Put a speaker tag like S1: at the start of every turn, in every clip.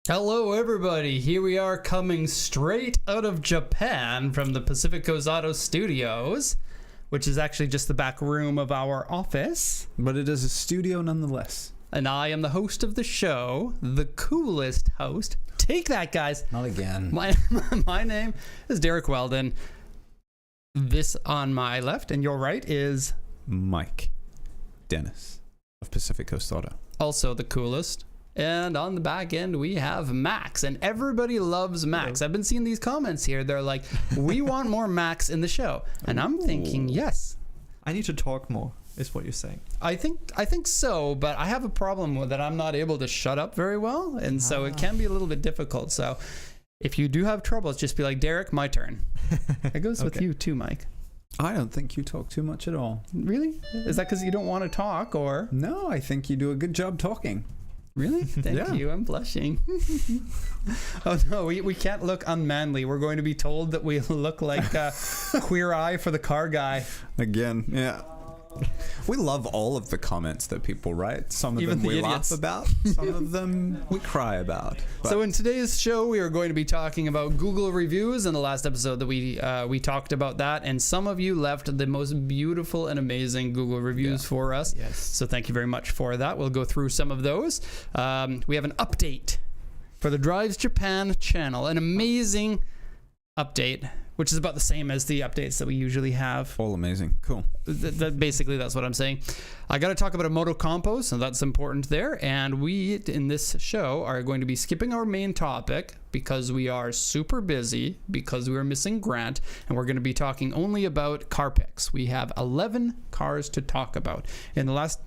S1: Hello everybody, here we are coming straight out of Japan from the Pacific Coast Auto Studios, which is actually just the back room of our office.
S2: But it is a studio nonetheless.
S1: And I am the host of the show, the coolest host. Take that, guys.
S2: Not again.
S1: My name is Derek Weldon. This on my left and your right is
S2: Mike Dennis of Pacific Coast Auto.
S1: Also the coolest. And on the back end, we have Max, and everybody loves Max. I've been seeing these comments here. They're like, we want more Max in the show. And I'm thinking, yes.
S3: I need to talk more, is what you're saying.
S1: I think so, but I have a problem with that. I'm not able to shut up very well, and so it can be a little bit difficult. So if you do have troubles, just be like, Derek, my turn. It goes with you too, Mike.
S2: I don't think you talk too much at all.
S1: Really? Is that because you don't want to talk, or?
S2: No, I think you do a good job talking.
S1: Really? Thank you. I'm blushing. Oh no, we can't look unmanly. We're going to be told that we look like Queer Eye for the car guy.
S2: Again, yeah. We love all of the comments that people write. Some of
S1: Even
S2: them we
S1: idiots.
S2: laugh about. Some of them we cry about. But
S1: So in today's show, we are going to be talking about Google reviews. In the last episode that we talked about that, and some of you left the most beautiful and amazing Google reviews for us.
S3: Yes.
S1: So thank you very much for that. We'll go through some of those. We have an update for the Drives Japan channel, an amazing update, which is about the same as the updates that we usually have.
S2: all amazing. Cool.
S1: Basically, that's what I'm saying. I got to talk about a Moto Compo, so that's important there. And we, in this show, are going to be skipping our main topic because we are super busy, because we are missing Grant, and we're going to be talking only about car picks. We have 11 cars to talk about. In the last...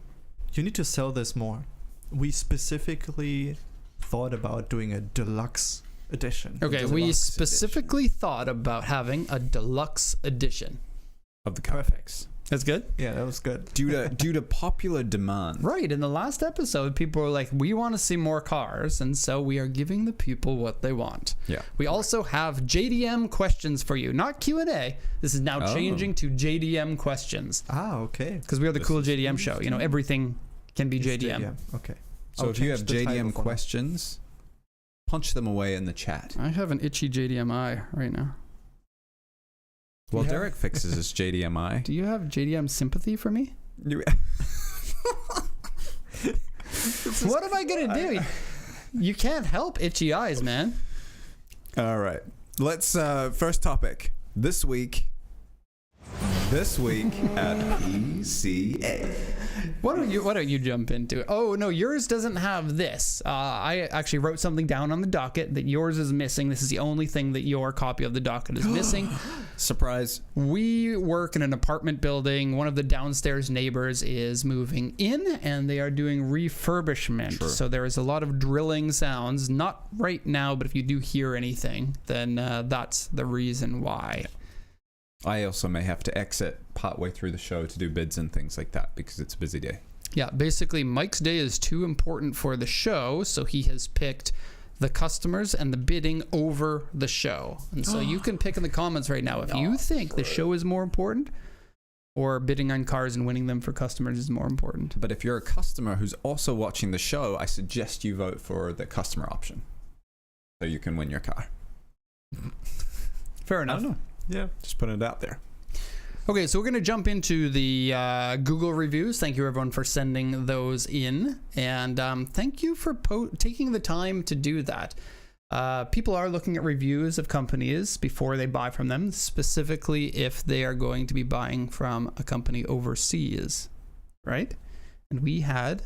S3: You need to sell this more. We specifically thought about doing a deluxe edition.
S1: Okay, we specifically thought about having a deluxe edition.
S2: Of the car picks.
S1: That's good?
S3: Yeah, that was good.
S2: Due to popular demand.
S1: Right. In the last episode, people were like, we want to see more cars, and so we are giving the people what they want.
S2: Yeah.
S1: We also have JDM questions for you, not Q&A. This is now changing to JDM questions
S3: Okay.
S1: because we are the cool JDM show. You know, everything can be JDM.
S3: Okay.
S2: So
S3: I'll
S2: if you have
S3: change the title
S2: JDM
S3: for now.
S2: questions, punch them away in the chat.
S1: I have an itchy JDMI right now.
S2: Well,
S3: Yeah.
S2: Derek fixes his JDMI.
S1: Do you have JDM sympathy for me? What am I going to do? You can't help itchy eyes, man.
S2: All right. Let's first topic this week at PCA.
S1: Why don't you jump into it? Oh no, yours doesn't have this. I actually wrote something down on the docket that yours is missing. This is the only thing that your copy of the docket is missing.
S2: Surprise.
S1: We work in an apartment building. One of the downstairs neighbors is moving in, and they are doing refurbishment.
S2: Sure.
S1: So there is a lot of drilling sounds. Not right now, but if you do hear anything, then that's the reason why.
S2: I also may have to exit partway through the show to do bids and things like that because it's a busy day.
S1: Yeah, basically Mike's day is too important for the show, so he has picked the customers and the bidding over the show. And so you can pick in the comments right now if you think the show is more important or bidding on cars and winning them for customers is more important.
S2: But if you're a customer who's also watching the show, I suggest you vote for the customer option so you can win your car.
S1: Fair
S2: I
S1: enough.
S2: don't know.
S3: Yeah.
S2: Just putting it out there.
S1: Okay, so we're going to jump into the Google reviews. Thank you, everyone, for sending those in. And thank you for taking the time to do that. People are looking at reviews of companies before they buy from them, specifically if they are going to be buying from a company overseas, right? And we have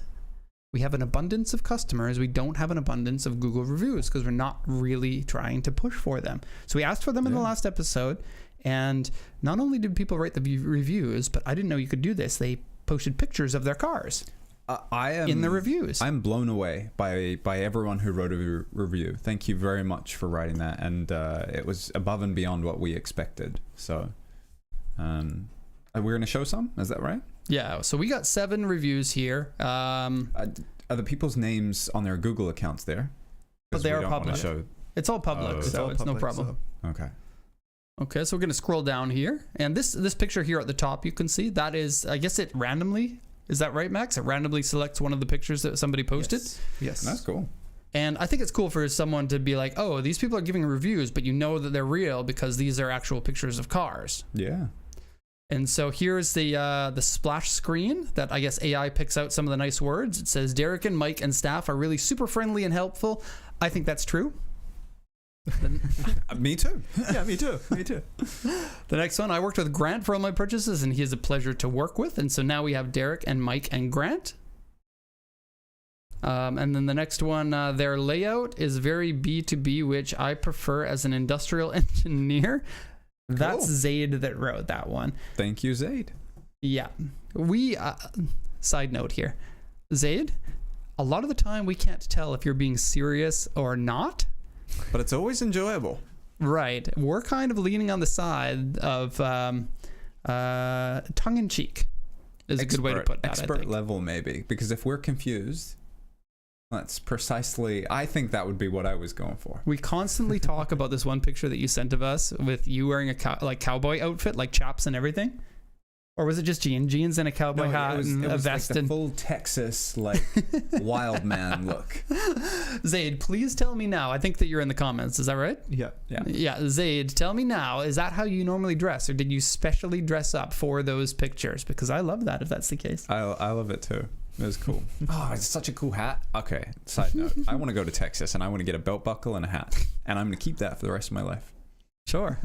S1: an abundance of customers. We don't have an abundance of Google reviews because we're not really trying to push for them. So we asked for them in the last episode. And not only did people write the reviews, but I didn't know you could do this. They posted pictures of their cars in the reviews.
S2: I'm blown away by everyone who wrote a review. Thank you very much for writing that. And it was above and beyond what we expected. So we're going to show some. Is that right?
S1: Yeah. So we got 7 reviews here.
S2: Are the people's names on their Google accounts there?
S1: But they
S2: we
S1: are
S2: don't wanna
S1: public.
S2: show...
S1: It's all public, so it's no problem.
S2: Okay.
S1: Okay, so we're going to scroll down here. And this picture here at the top, you can see, that is, I guess it randomly, is that right, Max? It randomly selects one of the pictures that somebody posted.
S3: Yes.
S2: That's cool.
S1: And I think it's cool for someone to be like, oh, these people are giving reviews, but you know that they're real because these are actual pictures of cars.
S2: Yeah.
S1: And so here's the splash screen that I guess AI picks out some of the nice words. It says, Derek and Mike and staff are really super friendly and helpful. I think that's true.
S2: Me too.
S3: Yeah, me too. Me too.
S1: The next one, I worked with Grant for all my purchases, and he is a pleasure to work with. And so now we have Derek and Mike and Grant. And then the next one, their layout is very B2B, which I prefer as an industrial engineer. That's
S2: Cool.
S1: Zaid that wrote that one.
S2: Thank you, Zaid.
S1: Yeah. We, side note here, Zaid, a lot of the time we can't tell if you're being serious or not.
S2: But it's always enjoyable.
S1: Right. We're kind of leaning on the side of tongue-in-cheek is a good way to put that,
S2: Expert
S1: I think.
S2: level, maybe. Because if we're confused, that's precisely... I think that would be what I was going for.
S1: We constantly talk about this one picture that you sent of us with you wearing a cowboy outfit, like chaps and everything. Or was it just jeans and a cowboy hat and a vest?
S2: Like the full Texas, like, wild man look.
S1: Zaid, please tell me now. I think that you're in the comments. Is that right?
S3: Yeah.
S1: Yeah, Zaid, tell me now. Is that how you normally dress? Or did you specially dress up for those pictures? Because I love that if that's the case.
S2: I love it too. It was cool. Oh, it's such a cool hat. Okay, side note. I want to go to Texas and I want to get a belt buckle and a hat. And I'm going to keep that for the rest of my life.
S1: Sure.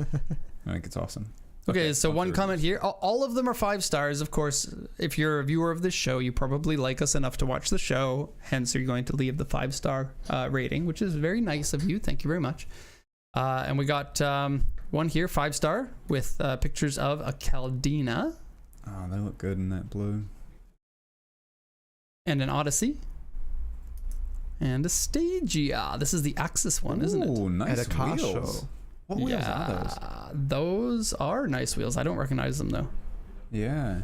S2: I think it's awesome.
S1: Okay, so one comment here. All of them are 5 stars. Of course, if you're a viewer of this show, you probably like us enough to watch the show. Hence, you're going to leave the 5-star rating, which is very nice of you. Thank you very much. And we got one here, 5-star, with pictures of a Caldina.
S2: Oh, they look good in that blue.
S1: And an Odyssey. And a Stagia. This is the Axis one, isn't it?
S2: Oh, nice
S3: At a car
S2: wheels.
S3: show.
S2: What wheels are those?
S1: Those are nice wheels. I don't recognize them, though.
S2: Yeah.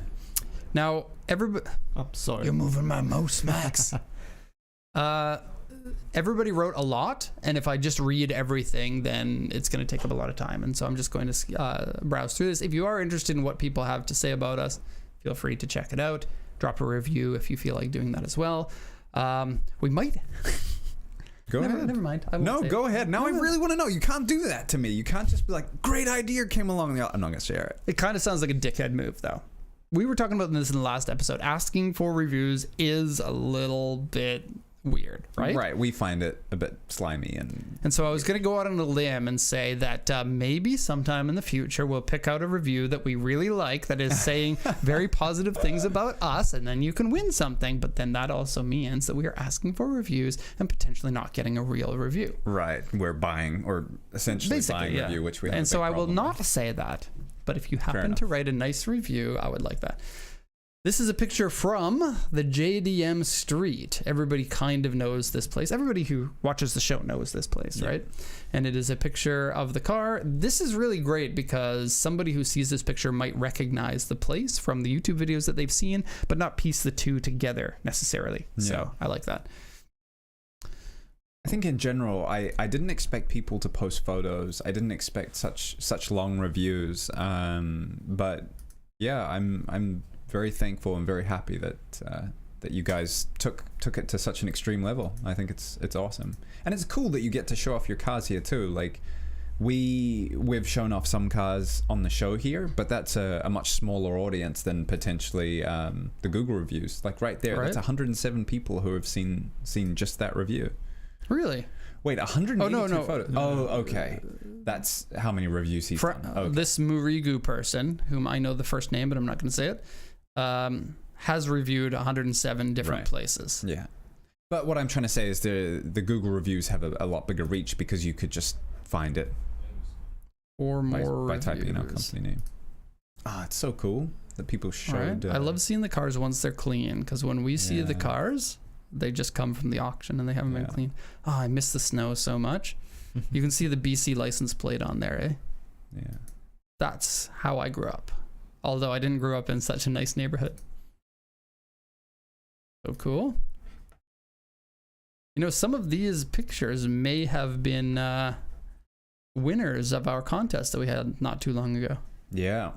S1: Now, everybody...
S3: I'm sorry.
S1: You're moving my mouse, Max. Everybody wrote a lot, and if I just read everything, then it's going to take up a lot of time. And so I'm just going to browse through this. If you are interested in what people have to say about us, feel free to check it out. Drop a review if you feel like doing that as well. We might...
S2: Go ahead.
S1: Never mind. I won't
S2: No,
S1: say
S2: go
S1: it.
S2: ahead. Now I really want to know. You can't do that to me. You can't just be like, great idea came along. I'm not going to share it.
S1: It kind of sounds like a dickhead move, though. We were talking about this in the last episode. Asking for reviews is a little bit weird, right?
S2: Right. We find it a bit slimy
S1: And so I was going to go out on a limb and say that maybe sometime in the future we'll pick out a review that we really like that is saying very positive things about us, and then you can win something. But then that also means that we are asking for reviews and potentially not getting a real review.
S2: Right. We're buying, or essentially
S1: Basically,
S2: buying
S1: yeah.
S2: review, which we have.
S1: And
S2: a
S1: so
S2: big
S1: I will
S2: problem
S1: not
S2: with.
S1: say that. But if you happen
S2: enough.
S1: to write a nice review, I would like that. This is a picture from the JDM Street. Everybody kind of knows this place. Everybody who watches the show knows this place,
S2: Yeah.
S1: right? And it is a picture of the car. This is really great because somebody who sees this picture might recognize the place from the YouTube videos that they've seen, but not piece the two together necessarily.
S2: Yeah.
S1: So I like that.
S2: I think in general, I didn't expect people to post photos. I didn't expect such long reviews. But yeah, I'm very thankful and very happy that that you guys took it to such an extreme level. I think it's awesome, and it's cool that you get to show off your cars here too. Like we've shown off some cars on the show here, but that's a much smaller audience than potentially the Google reviews. Like right there,
S1: Right.
S2: that's 107 people who have seen just that review.
S1: Really?
S2: Wait, 182
S1: Oh, no.
S2: photos. Oh, okay. That's how many reviews he's done. Okay.
S1: This Murigu person, whom I know the first name, but I'm not going to say it, has reviewed 107 different
S2: Right.
S1: places.
S2: Yeah. But what I'm trying to say is the Google reviews have a lot bigger reach because you could just find it
S1: Or more
S2: by typing in our
S1: reviews.
S2: company name. Ah, it's so cool that people showed.
S1: Right. I love seeing the cars once they're clean, because when we see the
S2: Yeah.
S1: cars, they just come from the auction and they haven't been
S2: Yeah.
S1: cleaned. Oh, I miss the snow so much. You can see the BC license plate on there, eh?
S2: Yeah.
S1: That's how I grew up. Although I didn't grow up in such a nice neighborhood. So cool. You know, some of these pictures may have been winners of our contest that we had not too long ago.
S2: Yeah.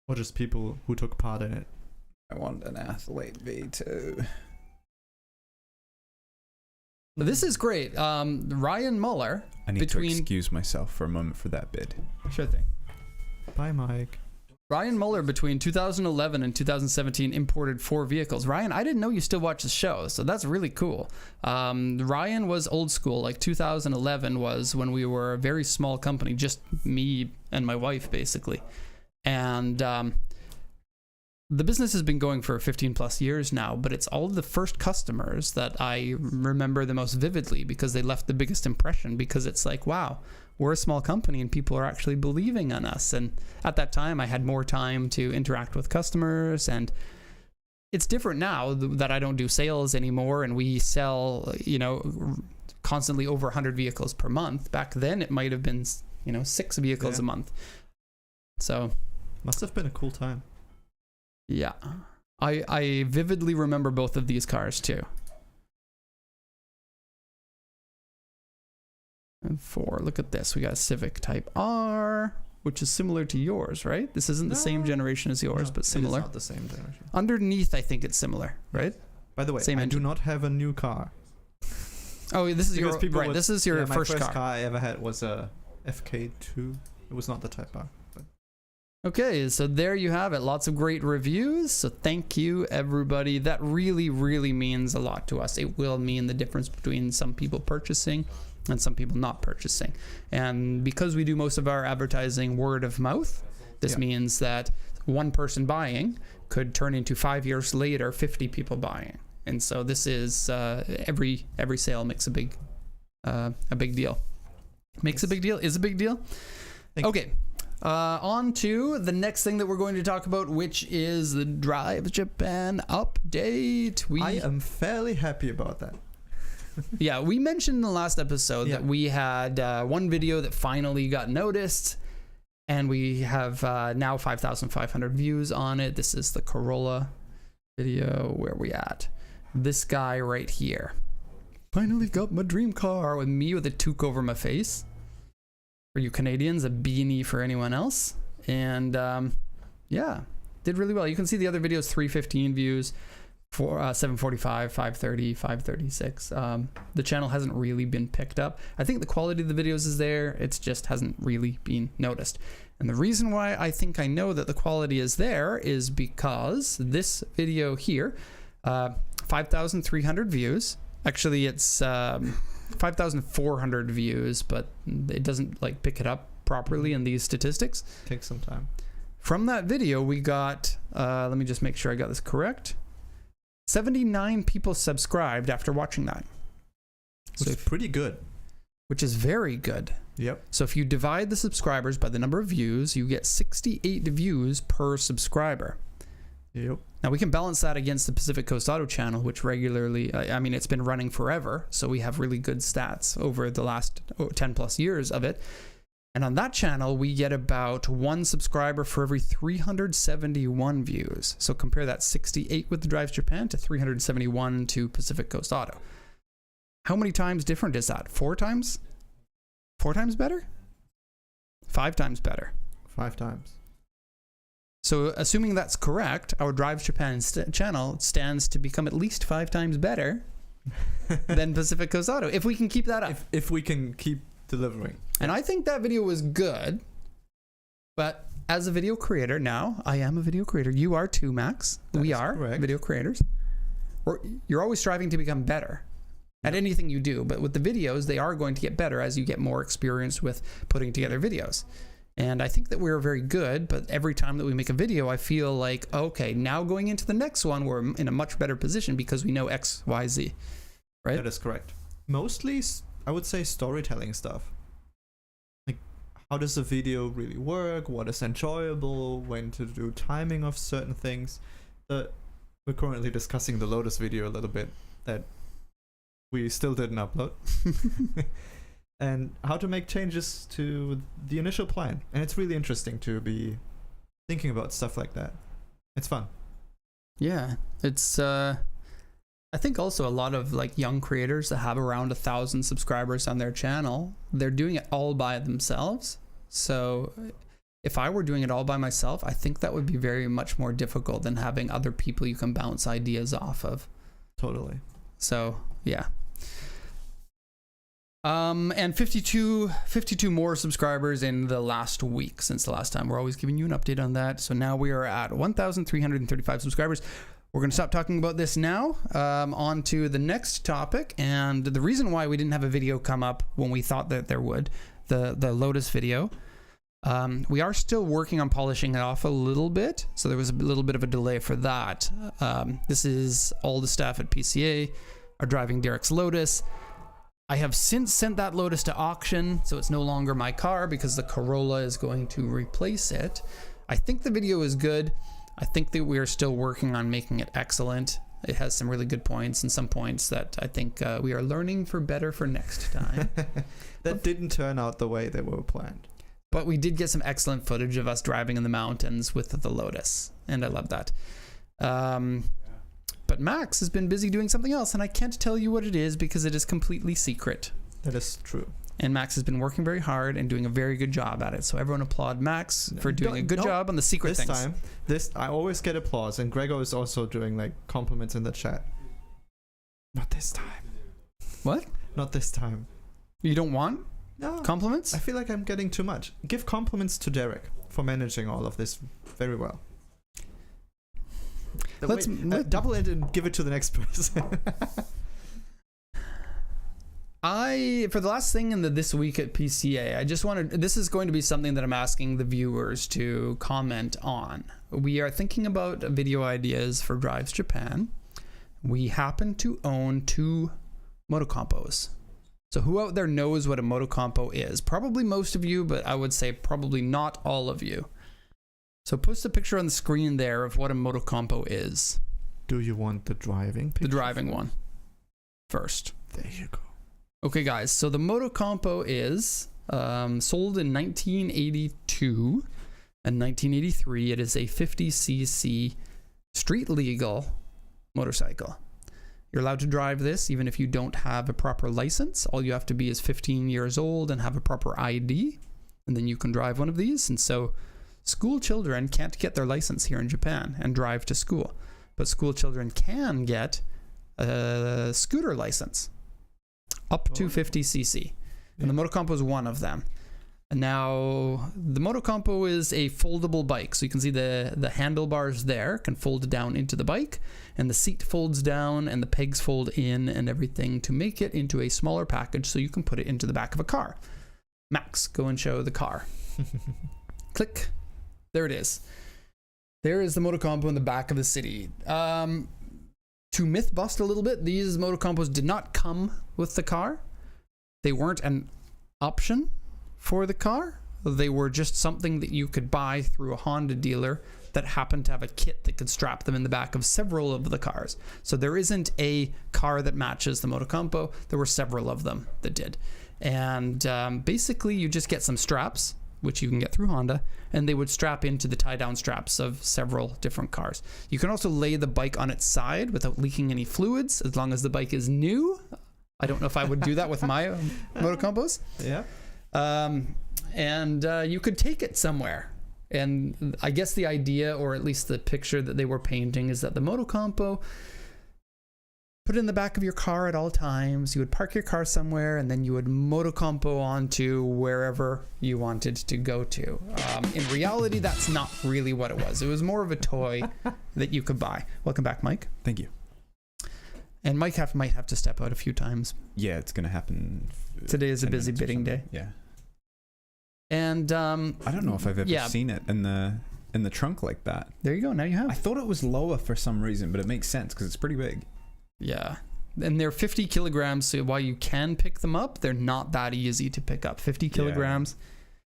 S3: Or just people who took part in it.
S2: I want an athlete V2.
S1: This is great. Ryan Muller.
S2: I need to excuse myself for a moment for that bid.
S1: Sure thing.
S3: Bye, Mike.
S1: Ryan Muller, between 2011 and 2017, imported 4 vehicles. Ryan, I didn't know you still watch the show, so that's really cool. Ryan was old school. Like 2011 was when we were a very small company, just me and my wife, basically. And the business has been going for 15 plus years now, but it's all of the first customers that I remember the most vividly because they left the biggest impression, because it's like, wow, we're a small company and people are actually believing in us. And at that time I had more time to interact with customers, and it's different now that I don't do sales anymore and we sell, constantly over 100 vehicles per month. Back then it might have been, 6 vehicles a month. So
S3: must have been a cool time.
S1: Yeah. I vividly remember both of these cars too. And 4, look at this. We got a Civic Type R, which is similar to yours, right? This isn't the same generation as yours, but similar.
S3: It's not the same generation.
S1: Underneath, I think it's similar, right?
S3: By the way,
S1: same
S3: I
S1: engine.
S3: do not have a new car.
S1: Oh, this is your right. This is your
S3: my
S1: first car.
S3: I ever had was a FK2. It was not the Type R. But.
S1: Okay, so there you have it. Lots of great reviews. So thank you, everybody. That really, really means a lot to us. It will mean the difference between some people purchasing and some people not purchasing. And because we do most of our advertising word of mouth, this means that one person buying could turn into 5 years later 50 people buying. And so this is every sale makes a big deal. Makes a big deal, is a big deal. Okay. On to the next thing that we're going to talk about, which is the Drive Japan update.
S3: I am fairly happy about that.
S1: Yeah, we mentioned in the last episode that we had one video that finally got noticed, and we have now 5,500 views on it. This is the Corolla video. Where are we at? This guy right here. Finally got my dream car, with me with a toque over my face. For you Canadians, a beanie for anyone else. And yeah, did really well. You can see the other videos, 315 views, 745, 530, 536. The channel hasn't really been picked up. I think the quality of the videos is there. It just hasn't really been noticed. And the reason why I think I know that the quality is there is because this video here, 5,300 views. Actually, it's 5,400 views, but it doesn't like pick it up properly in these statistics.
S3: Takes some time. From
S1: that video, we got, let me just make sure I got this correct. 79 people subscribed after watching that.
S3: Which is pretty good.
S1: Which is very good.
S3: Yep.
S1: So if you divide the subscribers by the number of views, you get 68 views per subscriber.
S3: Yep.
S1: Now we can balance that against the Pacific Coast Auto channel, which regularly, I mean, it's been running forever. So we have really good stats over the last 10 plus years of it. And on that channel, we get about 1 subscriber for every 371 views. So compare that 68 with the Drives Japan to 371 to Pacific Coast Auto. How many times different is that? 4 times? 4 times better? 5 times better.
S3: 5 times.
S1: So assuming that's correct, our Drives Japan channel stands to become at least 5 times better than Pacific Coast Auto, if we can keep that up.
S3: If we can keep delivering.
S1: And I think that video was good, but as a video creator, now I am a video creator. You are too, Max. We are correct. Video creators. You're always striving to become better at anything you do, but with the videos, they are going to get better as you get more experience with putting together videos. And I think that we're very good, but every time that we make a video, I feel like, okay, now going into the next one, we're in a much better position because we know X, Y, Z, right?
S3: That is correct. Mostly, I would say storytelling stuff. Like, how does a video really work? What is enjoyable? When to do timing of certain things? We're currently discussing the Lotus video a little bit that we still didn't upload. And how to make changes to the initial plan. And it's really interesting to be thinking about stuff like that. It's fun.
S1: Yeah, it's I think also a lot of like young creators that have around 1,000 subscribers on their channel, they're doing it all by themselves. So if I were doing it all by myself, I think that would be very much more difficult than having other people you can bounce ideas off of.
S3: Totally.
S1: So yeah. And 52 more subscribers in the last week since the last time. We're always giving you an update on that. So now we are at 1,335 subscribers. We're going to stop talking about this now. On to the next topic. And the reason why we didn't have a video come up when we thought that there would, the Lotus video, we are still working on polishing it off a little bit. So there was a little bit of a delay for that. This is all the staff at PCA are driving Derek's Lotus. I have since sent that Lotus to auction, so it's no longer my car because the Corolla is going to replace it. I think the video is good. I think that we are still working on making it excellent. It has some really good points and some points that I think we are learning for better for next time.
S3: That didn't turn out the way they were planned.
S1: But we did get some excellent footage of us driving in the mountains with the Lotus, and I love that. But Max has been busy doing something else, and I can't tell you what it is because it is completely secret.
S3: That is true.
S1: And Max has been working very hard and doing a very good job at it. So everyone applaud Max for doing a good job on the secret things.
S3: This time, I always get applause, and Gregor is also doing like compliments in the chat. Not this time.
S1: What?
S3: Not this time.
S1: You don't want compliments?
S3: I feel like I'm getting too much. Give compliments to Derek for managing all of this very well.
S1: Let's
S3: double it and give it to the next person.
S1: For the last thing in this week at PCA, I just wanted, this is going to be something that I'm asking the viewers to comment on. We are thinking about video ideas for Drives Japan. We happen to own 2 motocompos. So who out there knows what a motocompo is? Probably most of you, but I would say probably not all of you. So post a picture on the screen there of what a motocompo is.
S3: Do you want the driving picture?
S1: The driving one first.
S3: There you go.
S1: Okay, guys. So the motocompo is sold in 1982 and 1983. It is a 50cc street legal motorcycle. You're allowed to drive this even if you don't have a proper license. All you have to be is 15 years old and have a proper ID, and then you can drive one of these. And so school children can't get their license here in Japan and drive to school, but school children can get a scooter license up to 50cc. And the motocompo is one of them. And now the motocompo is a foldable bike. So you can see the handlebars there can fold down into the bike, and the seat folds down and the pegs fold in and everything to make it into a smaller package so you can put it into the back of a car. Max, go and show the car. Click. There it is. There is the motocompo in the back of the city. To myth bust a little bit, these motocompos did not come with the car. They weren't an option for the car. They were just something that you could buy through a Honda dealer that happened to have a kit that could strap them in the back of several of the cars. So there isn't a car that matches the motocompo. There were several of them that did. And basically you just get some straps, which you can get through Honda, and they would strap into the tie-down straps of several different cars. You can also lay the bike on its side without leaking any fluids, as long as the bike is new. I don't know if I would do that with my motocompos.
S3: Yeah.
S1: And you could take it somewhere. And I guess the idea, or at least the picture that they were painting, is that the motocompo, put it in the back of your car at all times. You would park your car somewhere, and then you would motocompo onto wherever you wanted to go to. In reality, that's not really what it was. It was more of a toy that you could buy. Welcome back, Mike.
S2: Thank you.
S1: And Mike might have to step out a few times.
S2: Yeah, it's going to happen.
S1: Today is a busy bidding day.
S2: Yeah.
S1: And
S2: I don't know if I've ever seen it in the trunk like that.
S1: There you go. Now you have.
S2: I thought it was lower for some reason, but it makes sense because it's pretty big.
S1: Yeah. And they're 50 kilograms, so while you can pick them up, they're not that easy to pick up. 50 kilograms.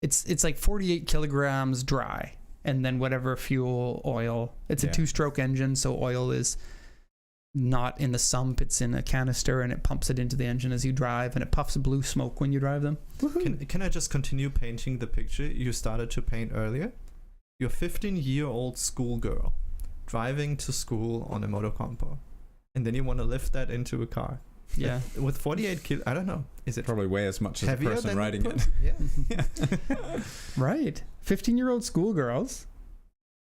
S1: Yeah. It's like 48 kilograms dry, and then whatever fuel, oil. It's a 2-stroke engine, so oil is not in the sump. It's in a canister, and it pumps it into the engine as you drive, and it puffs blue smoke when you drive them.
S3: Can I just continue painting the picture you started to paint earlier? You're a 15-year-old schoolgirl driving to school on a motocompo. And then you want to lift that into a car.
S1: Yeah.
S3: With 48 kilos, I don't know. Is it
S2: probably weigh as much as the person riding it?
S3: Yeah.
S1: Right. 15-year-old schoolgirls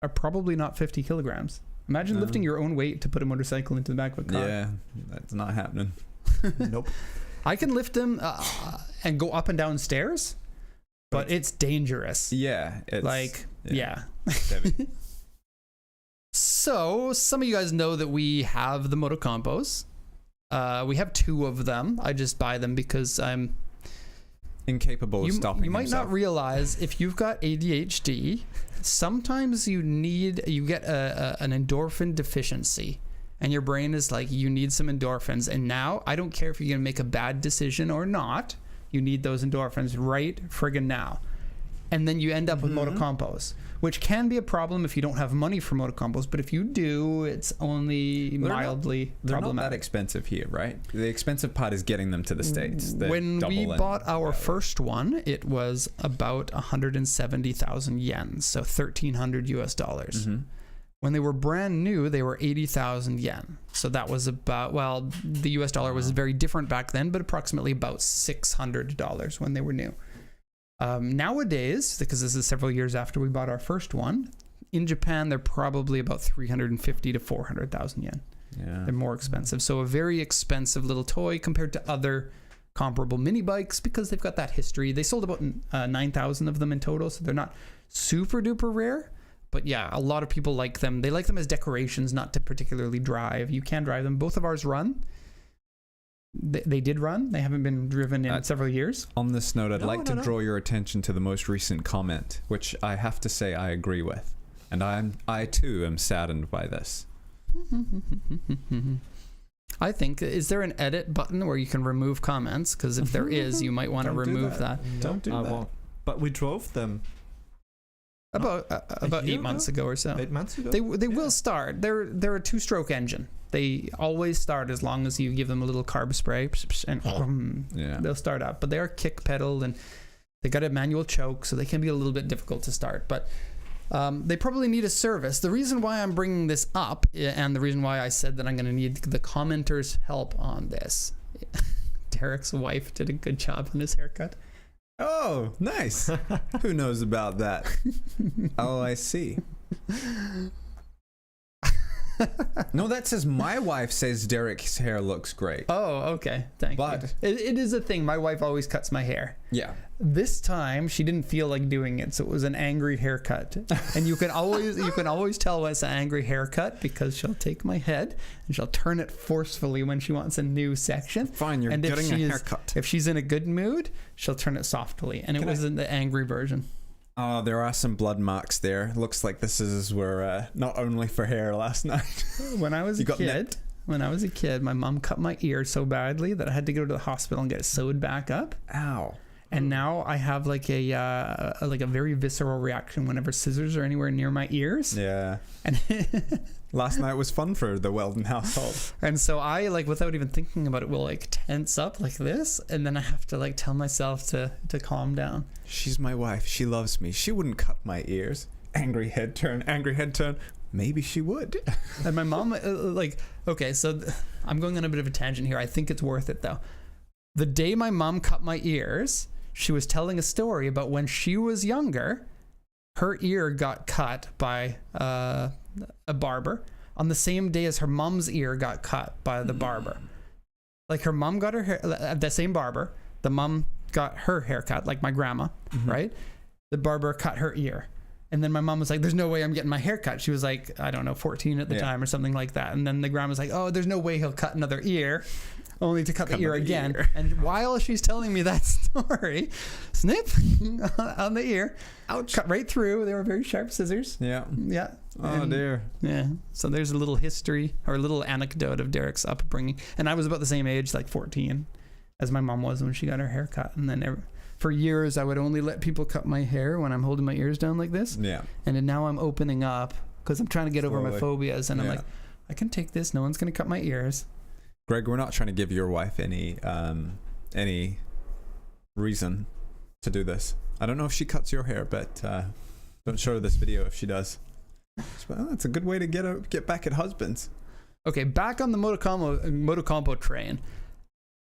S1: are probably not 50 kilograms. Imagine lifting your own weight to put a motorcycle into the back of a car.
S2: Yeah, that's not happening.
S3: Nope.
S1: I can lift them and go up and down stairs, but it's dangerous.
S2: Yeah. It's,
S1: Like, yeah.
S2: it's heavy.
S1: So, some of you guys know that we have the Motocompos. We have 2 of them. I just buy them because I'm
S2: Incapable of stopping
S1: You might
S2: himself.
S1: not realize if you've got ADHD, sometimes you get an endorphin deficiency. And your brain is like, you need some endorphins. And now, I don't care if you're going to make a bad decision or not, you need those endorphins right friggin' now. And then you end up with Motocompos, which can be a problem if you don't have money for Motocompos. But if you do, it's only mildly
S2: They're not
S1: problematic.
S2: that expensive here, right? The expensive part is getting them to the States. They're
S1: When we
S2: double
S1: bought our
S2: value.
S1: first one, it was about 170,000 yen, so $1,300 US. When they were brand new, they were 80,000 yen. So that was about, well, the US dollar was very different back then, but approximately about $600 when they were new. Nowadays, because this is several years after we bought our first one, in Japan, they're probably about 350 to 400,000 yen.
S2: Yeah.
S1: They're more expensive. So a very expensive little toy compared to other comparable mini bikes because they've got that history. They sold about 9,000 of them in total, so they're not super duper rare. But yeah, a lot of people like them. They like them as decorations, not to particularly drive. You can drive them. Both of ours run. They did run. They haven't been driven in several years.
S2: On this note, I'd like to draw your attention to the most recent comment, which I have to say I agree with. And I too am saddened by this.
S1: I think, is there an edit button where you can remove comments? Because if there is, you might want to remove that.
S2: Don't do that.
S3: Won't. But we drove them
S1: About 8 months ago or so.
S3: 8 months ago.
S1: They will start. They're a 2-stroke engine. They always start as long as you give them a little carb spray, and they'll start up. But they are kick pedaled and they got a manual choke, so they can be a little bit difficult to start. But they probably need a service. The reason why I'm bringing this up, and the reason why I said that I'm going to need the commenters' help on this, Derek's wife did a good job on his haircut.
S2: Oh, nice. Who knows about that? Oh, I see. No, that says my wife says Derek's hair looks great.
S1: Oh, okay. Thank you. It is a thing. My wife always cuts my hair.
S2: Yeah.
S1: This time she didn't feel like doing it, so it was an angry haircut. And you can always tell when it's an angry haircut because she'll take my head and she'll turn it forcefully when she wants a new section.
S2: Fine, you're
S1: and
S2: getting a haircut.
S1: If she's in a good mood, she'll turn it softly. And it was in the angry version.
S2: Oh, there are some blood marks there. Looks like this is where not only for hair last night.
S1: When I was a kid, my mom cut my ear so badly that I had to go to the hospital and get it sewed back up.
S2: Ow.
S1: And now I have like a very visceral reaction whenever scissors are anywhere near my ears.
S2: Yeah.
S1: And
S2: last night was fun for the Weldon household.
S1: And so I, like, without even thinking about it, will like tense up like this, and then I have to like tell myself to calm down.
S2: She's my wife. She loves me. She wouldn't cut my ears. Angry head turn. Angry head turn. Maybe she would.
S1: And my mom, I'm going on a bit of a tangent here. I think it's worth it though. The day my mom cut my ears, she was telling a story about when she was younger, her ear got cut by a barber on the same day as her mom's ear got cut by the barber. Like, her mom got her hair at the same barber. The mom got her haircut, like my grandma, right? The barber cut her ear. And then my mom was like, there's no way I'm getting my hair cut. She was like, I don't know, 14 at the time or something like that. And then the grandma's like, oh, there's no way he'll cut another ear, only to cut the ear again. And while she's telling me that story, snip on the ear, ouch, cut right through. They were very sharp scissors.
S2: Yeah.
S1: Yeah.
S2: Oh, dear.
S1: Yeah. So there's a little history or a little anecdote of Derek's upbringing. And I was about the same age, like 14, as my mom was when she got her hair cut. And then for years, I would only let people cut my hair when I'm holding my ears down like this.
S2: Yeah.
S1: And then now I'm opening up because I'm trying to get over my phobias. And I'm like, I can take this. No one's going to cut my ears.
S2: Greg, we're not trying to give your wife any reason to do this. I don't know if she cuts your hair, but don't show her this video if she does. Well, it's a good way to get back at husbands.
S1: Okay, back on the Motocompo train.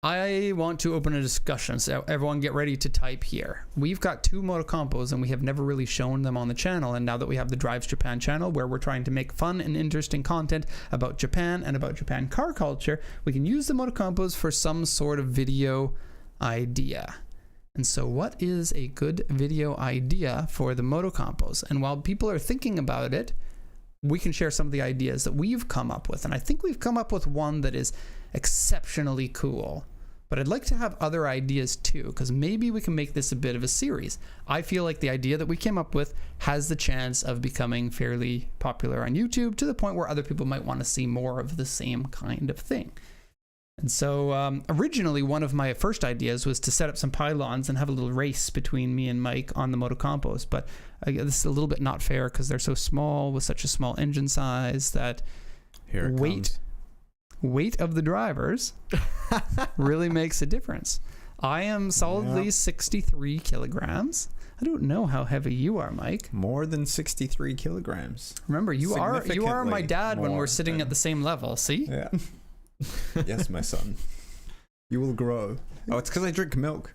S1: I want to open a discussion, so everyone get ready to type here. We've got 2 motocompos, and we have never really shown them on the channel, and now that we have the Drives Japan channel, where we're trying to make fun and interesting content about Japan and about Japan car culture, we can use the motocompos for some sort of video idea. And so what is a good video idea for the motocompos? And while people are thinking about it, we can share some of the ideas that we've come up with, and I think we've come up with one that is exceptionally cool. But I'd like to have other ideas too, because maybe we can make this a bit of a series. I feel like the idea that we came up with has the chance of becoming fairly popular on YouTube, to the point where other people might want to see more of the same kind of thing. And so originally, one of my first ideas was to set up some pylons and have a little race between me and Mike on the motocompos. But this is a little bit not fair, because they're so small with such a small engine size that weight of the drivers really makes a difference. I am solidly 63 kilograms. I don't know how heavy you are, Mike.
S2: More than 63 kilograms.
S1: Remember, you are my dad when we're sitting at the same level. See?
S2: Yeah. Yes, my son. You will grow. Oh, it's because I drink milk.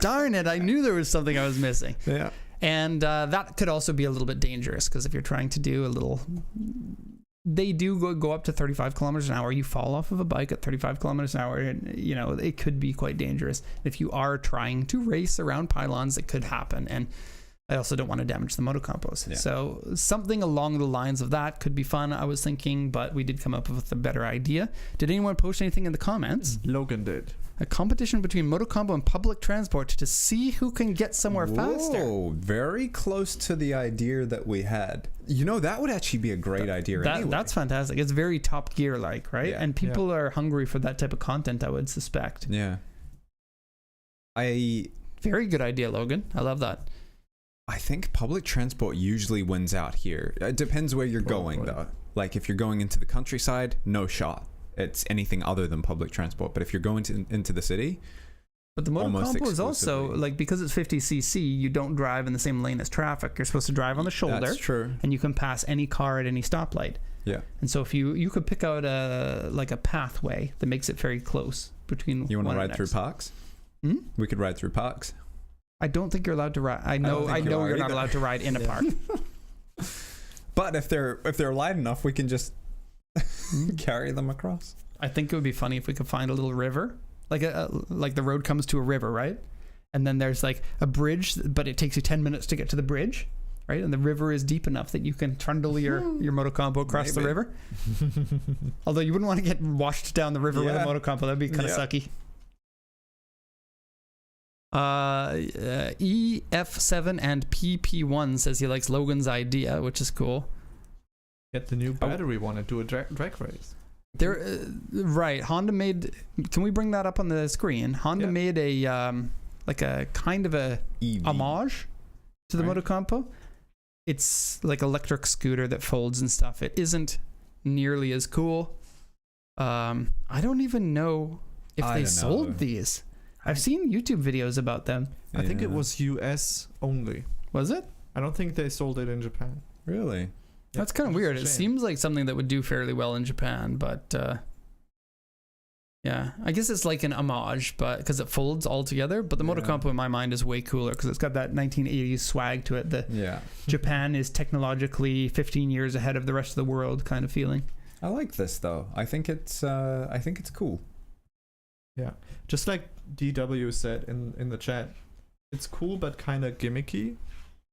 S1: Darn it! I knew there was something I was missing.
S2: Yeah.
S1: And that could also be a little bit dangerous, because if you're trying to do a little... They do go up to 35 kilometers an hour. You fall off of a bike at 35 kilometers an hour, and it could be quite dangerous. If you are trying to race around pylons, it could happen. And I also don't want to damage the motocompos.
S2: Yeah.
S1: So something along the lines of that could be fun, I was thinking, but we did come up with a better idea. Did anyone post anything in the comments?
S3: Logan did.
S1: A competition between motocompo and public transport to see who can get somewhere faster.
S2: Oh, very close to the idea that we had. That would actually be a great idea anyway.
S1: That's fantastic. It's very Top Gear-like, right?
S2: Yeah.
S1: And people are hungry for that type of content, I would suspect.
S2: Yeah.
S1: Very good idea, Logan. I love that.
S2: I think public transport usually wins out here. It depends where you're going, though. Like, if you're going into the countryside, no shot. It's anything other than public transport. But if you're going into the city...
S1: But the motocompo is also, like, because it's 50cc, you don't drive in the same lane as traffic. You're supposed to drive on the shoulder.
S2: That's true.
S1: And you can pass any car at any stoplight.
S2: Yeah.
S1: And so if you could pick out a pathway that makes it very close between...
S2: You want to ride through parks? We could ride through parks. I
S1: don't think you're allowed to ride. I know you're not allowed to ride in a park.
S2: But if they're light enough, we can just carry them across. I
S1: think it would be funny if we could find a little river, like the road comes to a river, right? And then there's like a bridge, but it takes you 10 minutes to get to the bridge, right? And the river is deep enough that you can trundle your motocompo across the river. Although you wouldn't want to get washed down the river with a motocompo. That'd be kind of sucky. EF7 and PP1 says he likes Logan's idea, which is cool.
S3: Get the new battery one and do a drag race.
S1: Right. Honda made... Can we bring that up on the screen? Honda made a like a kind of a EV homage to the motocompo. It's like electric scooter that folds and stuff. It isn't nearly as cool. I don't even know if they sold these. I've seen YouTube videos about them.
S3: I think it was US only.
S1: Was it?
S3: I don't think they sold it in Japan.
S2: Really?
S1: That's kind of weird. It seems like something that would do fairly well in Japan, but yeah, I guess it's like an homage, but because it folds all together. But the motocompo in my mind is way cooler because it's got that 1980s swag to it. Japan is technologically 15 years ahead of the rest of the world kind of feeling.
S2: I like this though. I think it's cool.
S3: Yeah, just like DW said in the chat, it's cool but kind of gimmicky.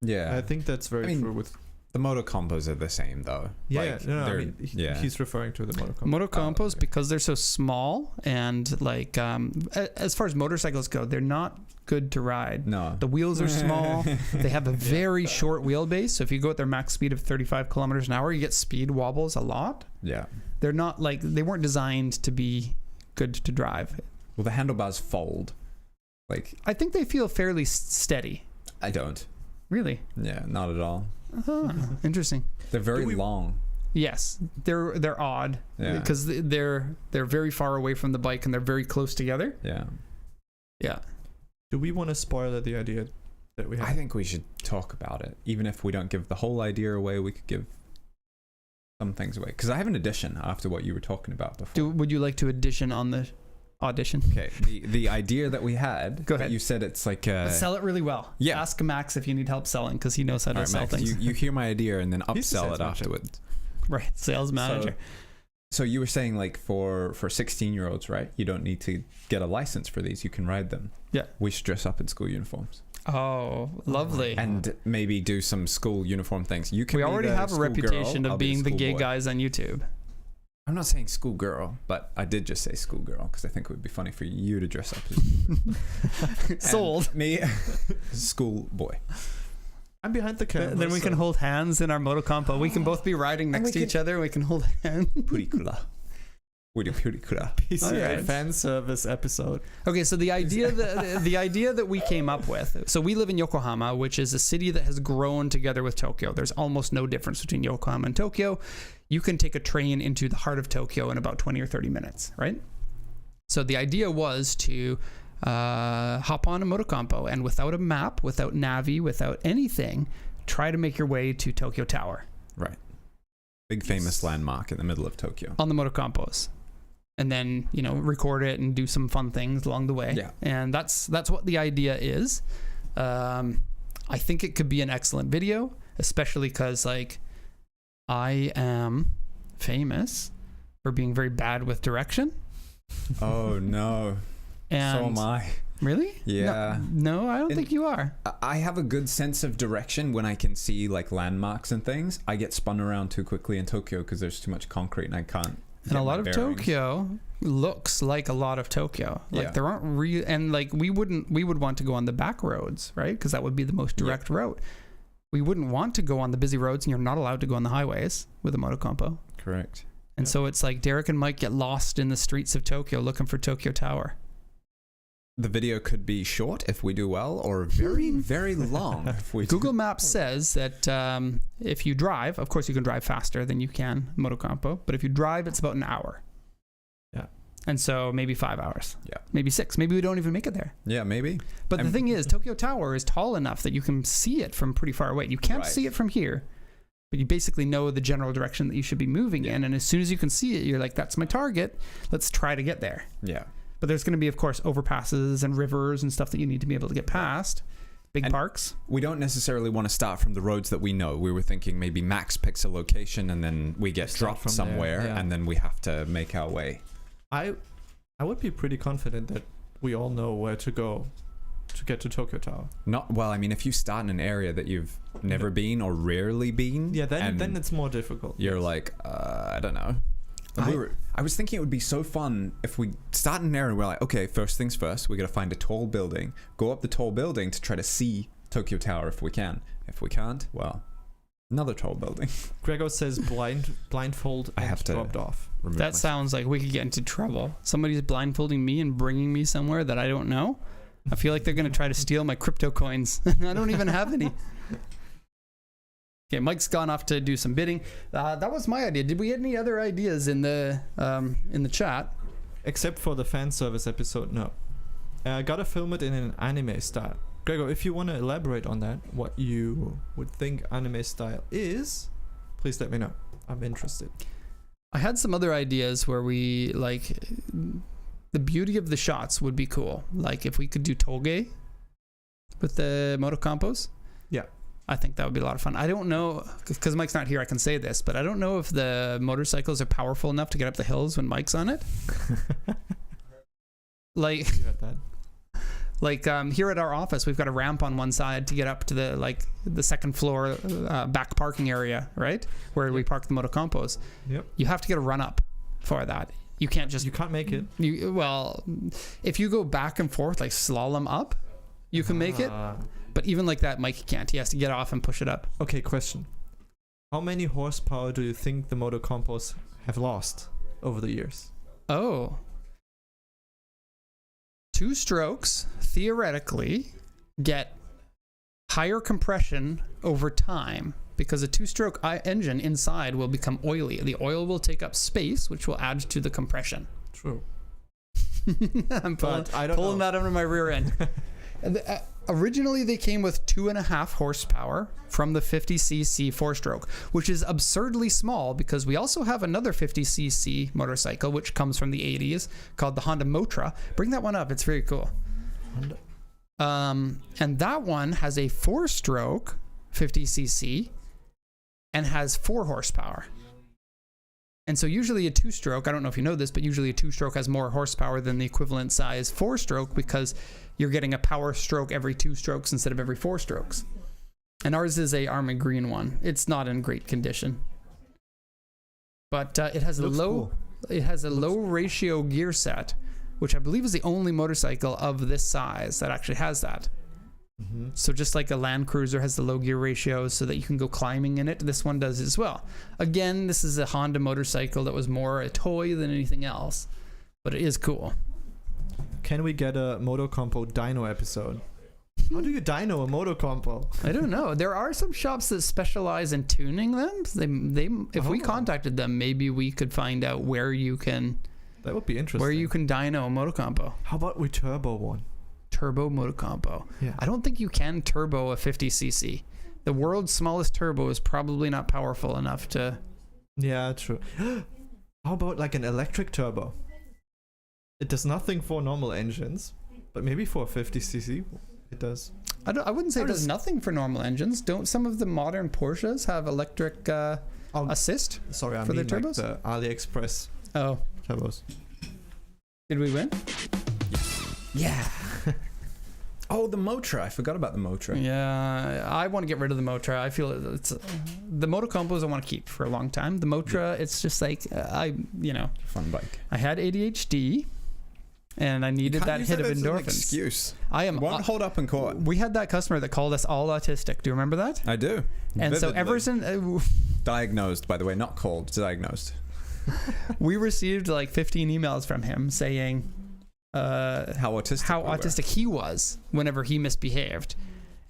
S2: Yeah,
S3: I think that's very true with.
S2: The motocompos are the same though.
S3: Yeah, he's referring to the motocompos.
S1: Motocompos, because they're so small and like as far as motorcycles go, they're not good to ride. No. The wheels are small. They have a very short wheelbase. So if you go at their max speed of 35 kilometers an hour, you get speed wobbles a lot. Yeah. They're not like, they weren't designed to be good to drive.
S2: Well, the handlebars fold. Like,
S1: I think they feel fairly steady.
S2: I don't.
S1: Really?
S2: Yeah, not at all.
S1: Interesting.
S2: They're very long.
S1: Yes, they're odd because they're very far away from the bike and they're very close together. Yeah. Yeah.
S3: Do we want to spoil the idea that we have?
S2: I think we should talk about it. Even if we don't give the whole idea away, we could give some things away because I have an addition after what you were talking about before.
S1: Would you like to addition on the audition?
S2: Okay, the idea that we had.
S1: Go ahead.
S2: You said it's like
S1: sell it really well.
S2: Yeah.
S1: Ask Max if you need help selling because he knows how to sell
S2: Max,
S1: things.
S2: you hear my idea and then
S3: He's the
S2: upsell
S3: sales
S2: it
S3: manager.
S2: afterwards.
S1: Right, sales manager.
S2: So you were saying like for 16-year-olds, right? You don't need to get a license for these. You can ride them.
S1: Yeah.
S2: We should dress up in school uniforms
S1: Oh, lovely.
S2: and maybe do some school uniform things. You can.
S1: We
S2: be
S1: already
S2: the
S1: have a
S2: school
S1: reputation
S2: girl, I'll
S1: of
S2: be
S1: being the gay
S2: schoolboy.
S1: guys on YouTube.
S2: I'm not saying schoolgirl, but I did just say schoolgirl because I think it would be funny for you to dress up as
S1: Sold.
S2: and me, schoolboy.
S3: I'm behind the camera.
S1: Then we can hold hands in our motocompo. We can both be riding next to each other. We can hold hands.
S2: Purikula.
S3: PCA
S1: Alright.
S3: fan service episode.
S1: Okay, so the idea that we came up with. So we live in Yokohama, which is a city that has grown together with Tokyo. There's almost no difference between Yokohama and Tokyo. You can take a train into the heart of Tokyo in about 20 or 30 minutes, right? So the idea was to hop on a motocompo and without a map, without Navi, without anything, try to make your way to Tokyo Tower.
S2: Right. Big famous landmark in the middle of Tokyo.
S1: On the motocompos. And then, record it and do some fun things along the way.
S2: Yeah.
S1: And that's what the idea is. I think it could be an excellent video, especially because, I am famous for being very bad with direction.
S2: Oh no.
S1: And
S2: So am I.
S1: Really?
S2: Yeah.
S1: No, I don't think you are.
S2: I have a good sense of direction when I can see landmarks and things. I get spun around too quickly in Tokyo because there's too much concrete and I can't.
S1: And a lot of Tokyo looks like a lot of Tokyo. There aren't real, and we would want to go on the back roads, right? Because that would be the most direct route. We wouldn't want to go on the busy roads, and you're not allowed to go on the highways with a motocompo.
S2: Correct.
S1: And so it's like Derek and Mike get lost in the streets of Tokyo looking for Tokyo Tower.
S2: The video could be short if we do well, or very, very long if we
S1: Google Maps says that if you drive, of course you can drive faster than you can motocompo, but if you drive, it's about an hour.
S3: Yeah.
S1: And so maybe 5 hours.
S2: Yeah.
S1: Maybe 6. Maybe we don't even make it there.
S2: Yeah, maybe.
S1: But the thing is, Tokyo Tower is tall enough that you can see it from pretty far away. You can't see it from here, but you basically know the general direction that you should be moving in. And as soon as you can see it, you're like, that's my target. Let's try to get there.
S2: Yeah.
S1: But there's going to be, of course, overpasses and rivers and stuff that you need to be able to get past. Big parks.
S2: We don't necessarily want to start from the roads that we know. We were thinking maybe Max picks a location and then we get dropped somewhere and then we have to make our way.
S3: I would be pretty confident that we all know where to go to get to Tokyo Tower.
S2: If you start in an area that you've never been or rarely been,
S3: then it's more difficult.
S2: You're like, I don't know. I was thinking it would be so fun if we start in an area and we're like, okay, first things first, we got to find a tall building, go up the tall building to try to see Tokyo Tower if we can. If we can't, well, another tall building.
S3: Gregor says blindfold and dropped off.
S1: That sounds like we could get into trouble. Somebody's blindfolding me and bringing me somewhere that I don't know. I feel like they're going to try to steal my crypto coins. I don't even have any. Okay, Mike's gone off to do some bidding. That was my idea. Did we have any other ideas in the chat?
S3: Except for the fan service episode, no. Gotta film it in an anime style. Gregor, if you want to elaborate on that, what you would think anime style is, please let me know. I'm interested.
S1: I had some other ideas where we, the beauty of the shots would be cool. Like if we could do toge with the motocompos.
S3: Yeah.
S1: I think that would be a lot of fun. I don't know, because Mike's not here, I can say this, but I don't know if the motorcycles are powerful enough to get up the hills when Mike's on it.
S3: You heard that.
S1: Here at our office, we've got a ramp on one side to get up to the second floor back parking area, right? Where we park the motocompos.
S3: Yep.
S1: You have to get a run up for that. You can't just...
S3: You can't make it.
S1: If you go back and forth, like slalom up, you can make it. But even like that, Mike can't. He has to get off and push it up.
S3: Okay, question. How many horsepower do you think the motocompos have lost over the years?
S1: Oh. 2 strokes, theoretically, get higher compression over time because a 2-stroke engine inside will become oily. The oil will take up space, which will add to the compression.
S3: True.
S1: I'm pulling that under my rear end. Originally, they came with 2.5 horsepower from the 50cc 4-stroke, which is absurdly small because we also have another 50cc motorcycle, which comes from the 80s, called the Honda Motra. Bring that one up. It's very cool. And that one has a 4-stroke 50cc and has 4 horsepower. And so usually a 2-stroke, I don't know if you know this, but usually a 2-stroke has more horsepower than the equivalent size 4-stroke because you're getting a power stroke every 2 strokes instead of every 4 strokes. And ours is a army green one. It's not in great condition. But it has a low ratio gear set, which I believe is the only motorcycle of this size that actually has that. Mm-hmm. So just like a Land Cruiser has the low gear ratio so that you can go climbing in it, this one does as well. Again, this is a Honda motorcycle that was more a toy than anything else, but it is cool.
S3: Can we get a Motocompo dyno episode? How do you dyno a Motocompo?
S1: I don't know. There are some shops that specialize in tuning them. If we contacted them, maybe we could find out where you can.
S3: That would be interesting.
S1: Where you can dyno a Motocompo.
S3: How about we turbo one?
S1: Turbo Motocompo.
S3: Yeah.
S1: I don't think you can turbo a 50cc. The world's smallest turbo is probably not powerful enough to.
S3: Yeah, true. How about like an electric turbo? It does nothing for normal engines, but maybe for a 50cc it does.
S1: I wouldn't say it does nothing for normal engines. Don't some of the modern Porsches have electric assist?
S3: Sorry, I
S1: for
S3: mean
S1: their turbos?
S3: like the AliExpress turbos.
S1: Did we win?
S2: Yeah. Oh, the Motra. I forgot about the Motra.
S1: Yeah, I want to get rid of the Motra. I feel it's the Motocompos I want to keep for a long time. The Motra, it's just like
S2: fun bike.
S1: I had ADHD, and I needed that hit of endorphins.
S2: An excuse.
S1: I am
S2: won't hold up in court.
S1: We had that customer that called us all autistic. Do you remember that?
S2: I do.
S1: And so ever since
S2: diagnosed, by the way, not called, diagnosed.
S1: We received like 15 emails from him saying
S2: how autistic
S1: he was whenever he misbehaved,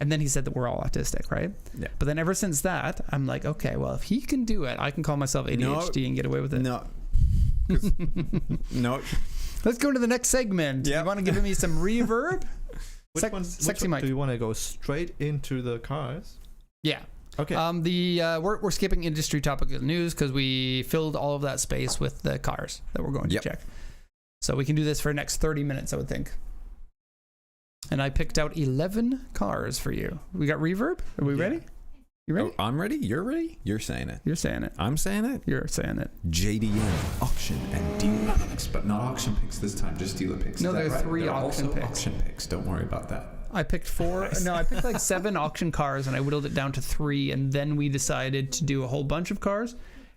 S1: and then he said that we're all autistic, right?
S2: Yeah.
S1: But then ever since that, I'm like, okay, well, if he can do it, I can call myself ADHD and get away with it.
S2: No. No.
S1: Let's go to the next segment.
S2: Yep.
S1: You want to give me some reverb?
S3: Sexy Mike. Do you want to go straight into the cars?
S1: Yeah.
S3: Okay.
S1: We're skipping industry topic news because we filled all of that space with the cars that we're going to check. So we can do this for the next 30 minutes, I would think. And I picked out 11 cars for you. We got reverb? Are we ready? You ready?
S2: Oh, I'm ready? You're ready? You're saying it.
S1: You're saying it.
S2: I'm saying it?
S1: You're saying it.
S2: JDM, auction and dealer picks. But not auction picks this time, just dealer picks.
S1: No, there are 3 auction picks.
S2: Auction picks. Don't worry about that.
S1: I picked 4. Nice. No, I picked like 7 auction cars and I whittled it down to 3. And then we decided to do a whole bunch of cars.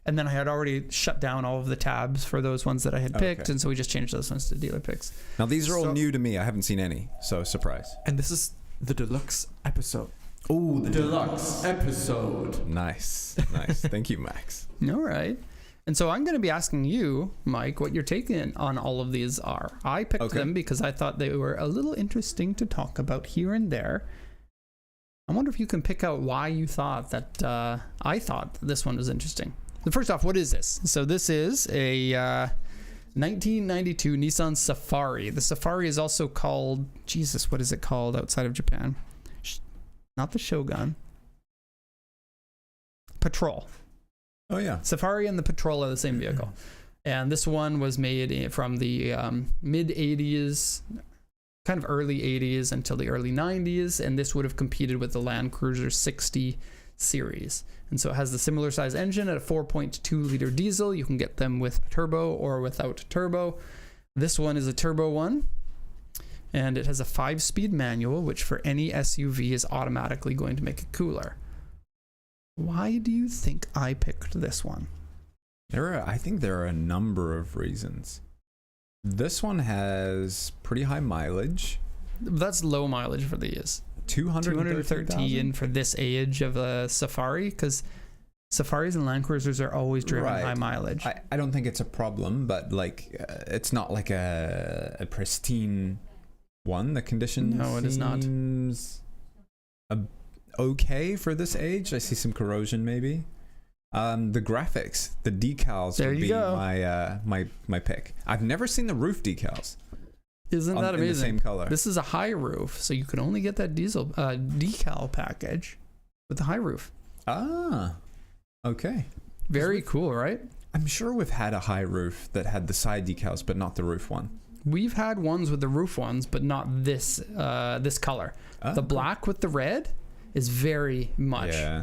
S1: And then I had already shut down all of the tabs for those ones that I had picked. Okay. And so we just changed those ones to dealer picks.
S2: Now, these are all new to me. I haven't seen any. So, surprise.
S3: And this is the deluxe episode.
S2: Oh, the
S3: deluxe episode.
S2: Nice. Nice. Thank you, Max.
S1: All right. And so I'm going to be asking you, Mike, what your take on all of these are. I picked them because I thought they were a little interesting to talk about here and there. I wonder if you can pick out why you thought that I thought this one was interesting. First off, what is this? So this is a 1992 Nissan Safari. The Safari is also called, Jesus, what is it called outside of Japan? Not the Shogun. Patrol.
S2: Oh, yeah.
S1: Safari and the Patrol are the same vehicle. And this one was made from the mid-80s, kind of early 80s until the early 90s. And this would have competed with the Land Cruiser 60 series. And so it has the similar size engine at a 4.2 liter diesel. You can get them with turbo or without turbo. This one is a turbo one. And it has a 5-speed manual, which for any SUV is automatically going to make it cooler. Why do you think I picked this one?
S2: I think there are a number of reasons. This one has pretty high mileage.
S1: That's low mileage for these.
S2: 213
S1: for this age of a Safari, because Safaris and Land Cruisers are always driven high mileage.
S2: I don't think it's a problem, but like it's not like a pristine one. The condition
S1: it is not.
S2: Seems okay for this age. I see some corrosion maybe. The graphics, the decals would be my pick. I've never seen the roof decals.
S1: Isn't that
S2: in the
S1: amazing?
S2: same color.
S1: This is a high roof, so you can only get that diesel decal package with the high roof.
S2: Ah, okay.
S1: Very cool, right?
S2: I'm sure we've had a high roof that had the side decals, but not the roof one.
S1: We've had ones with the roof ones, but not this this color.
S2: Oh,
S1: The black with the red is very much.
S2: Yeah.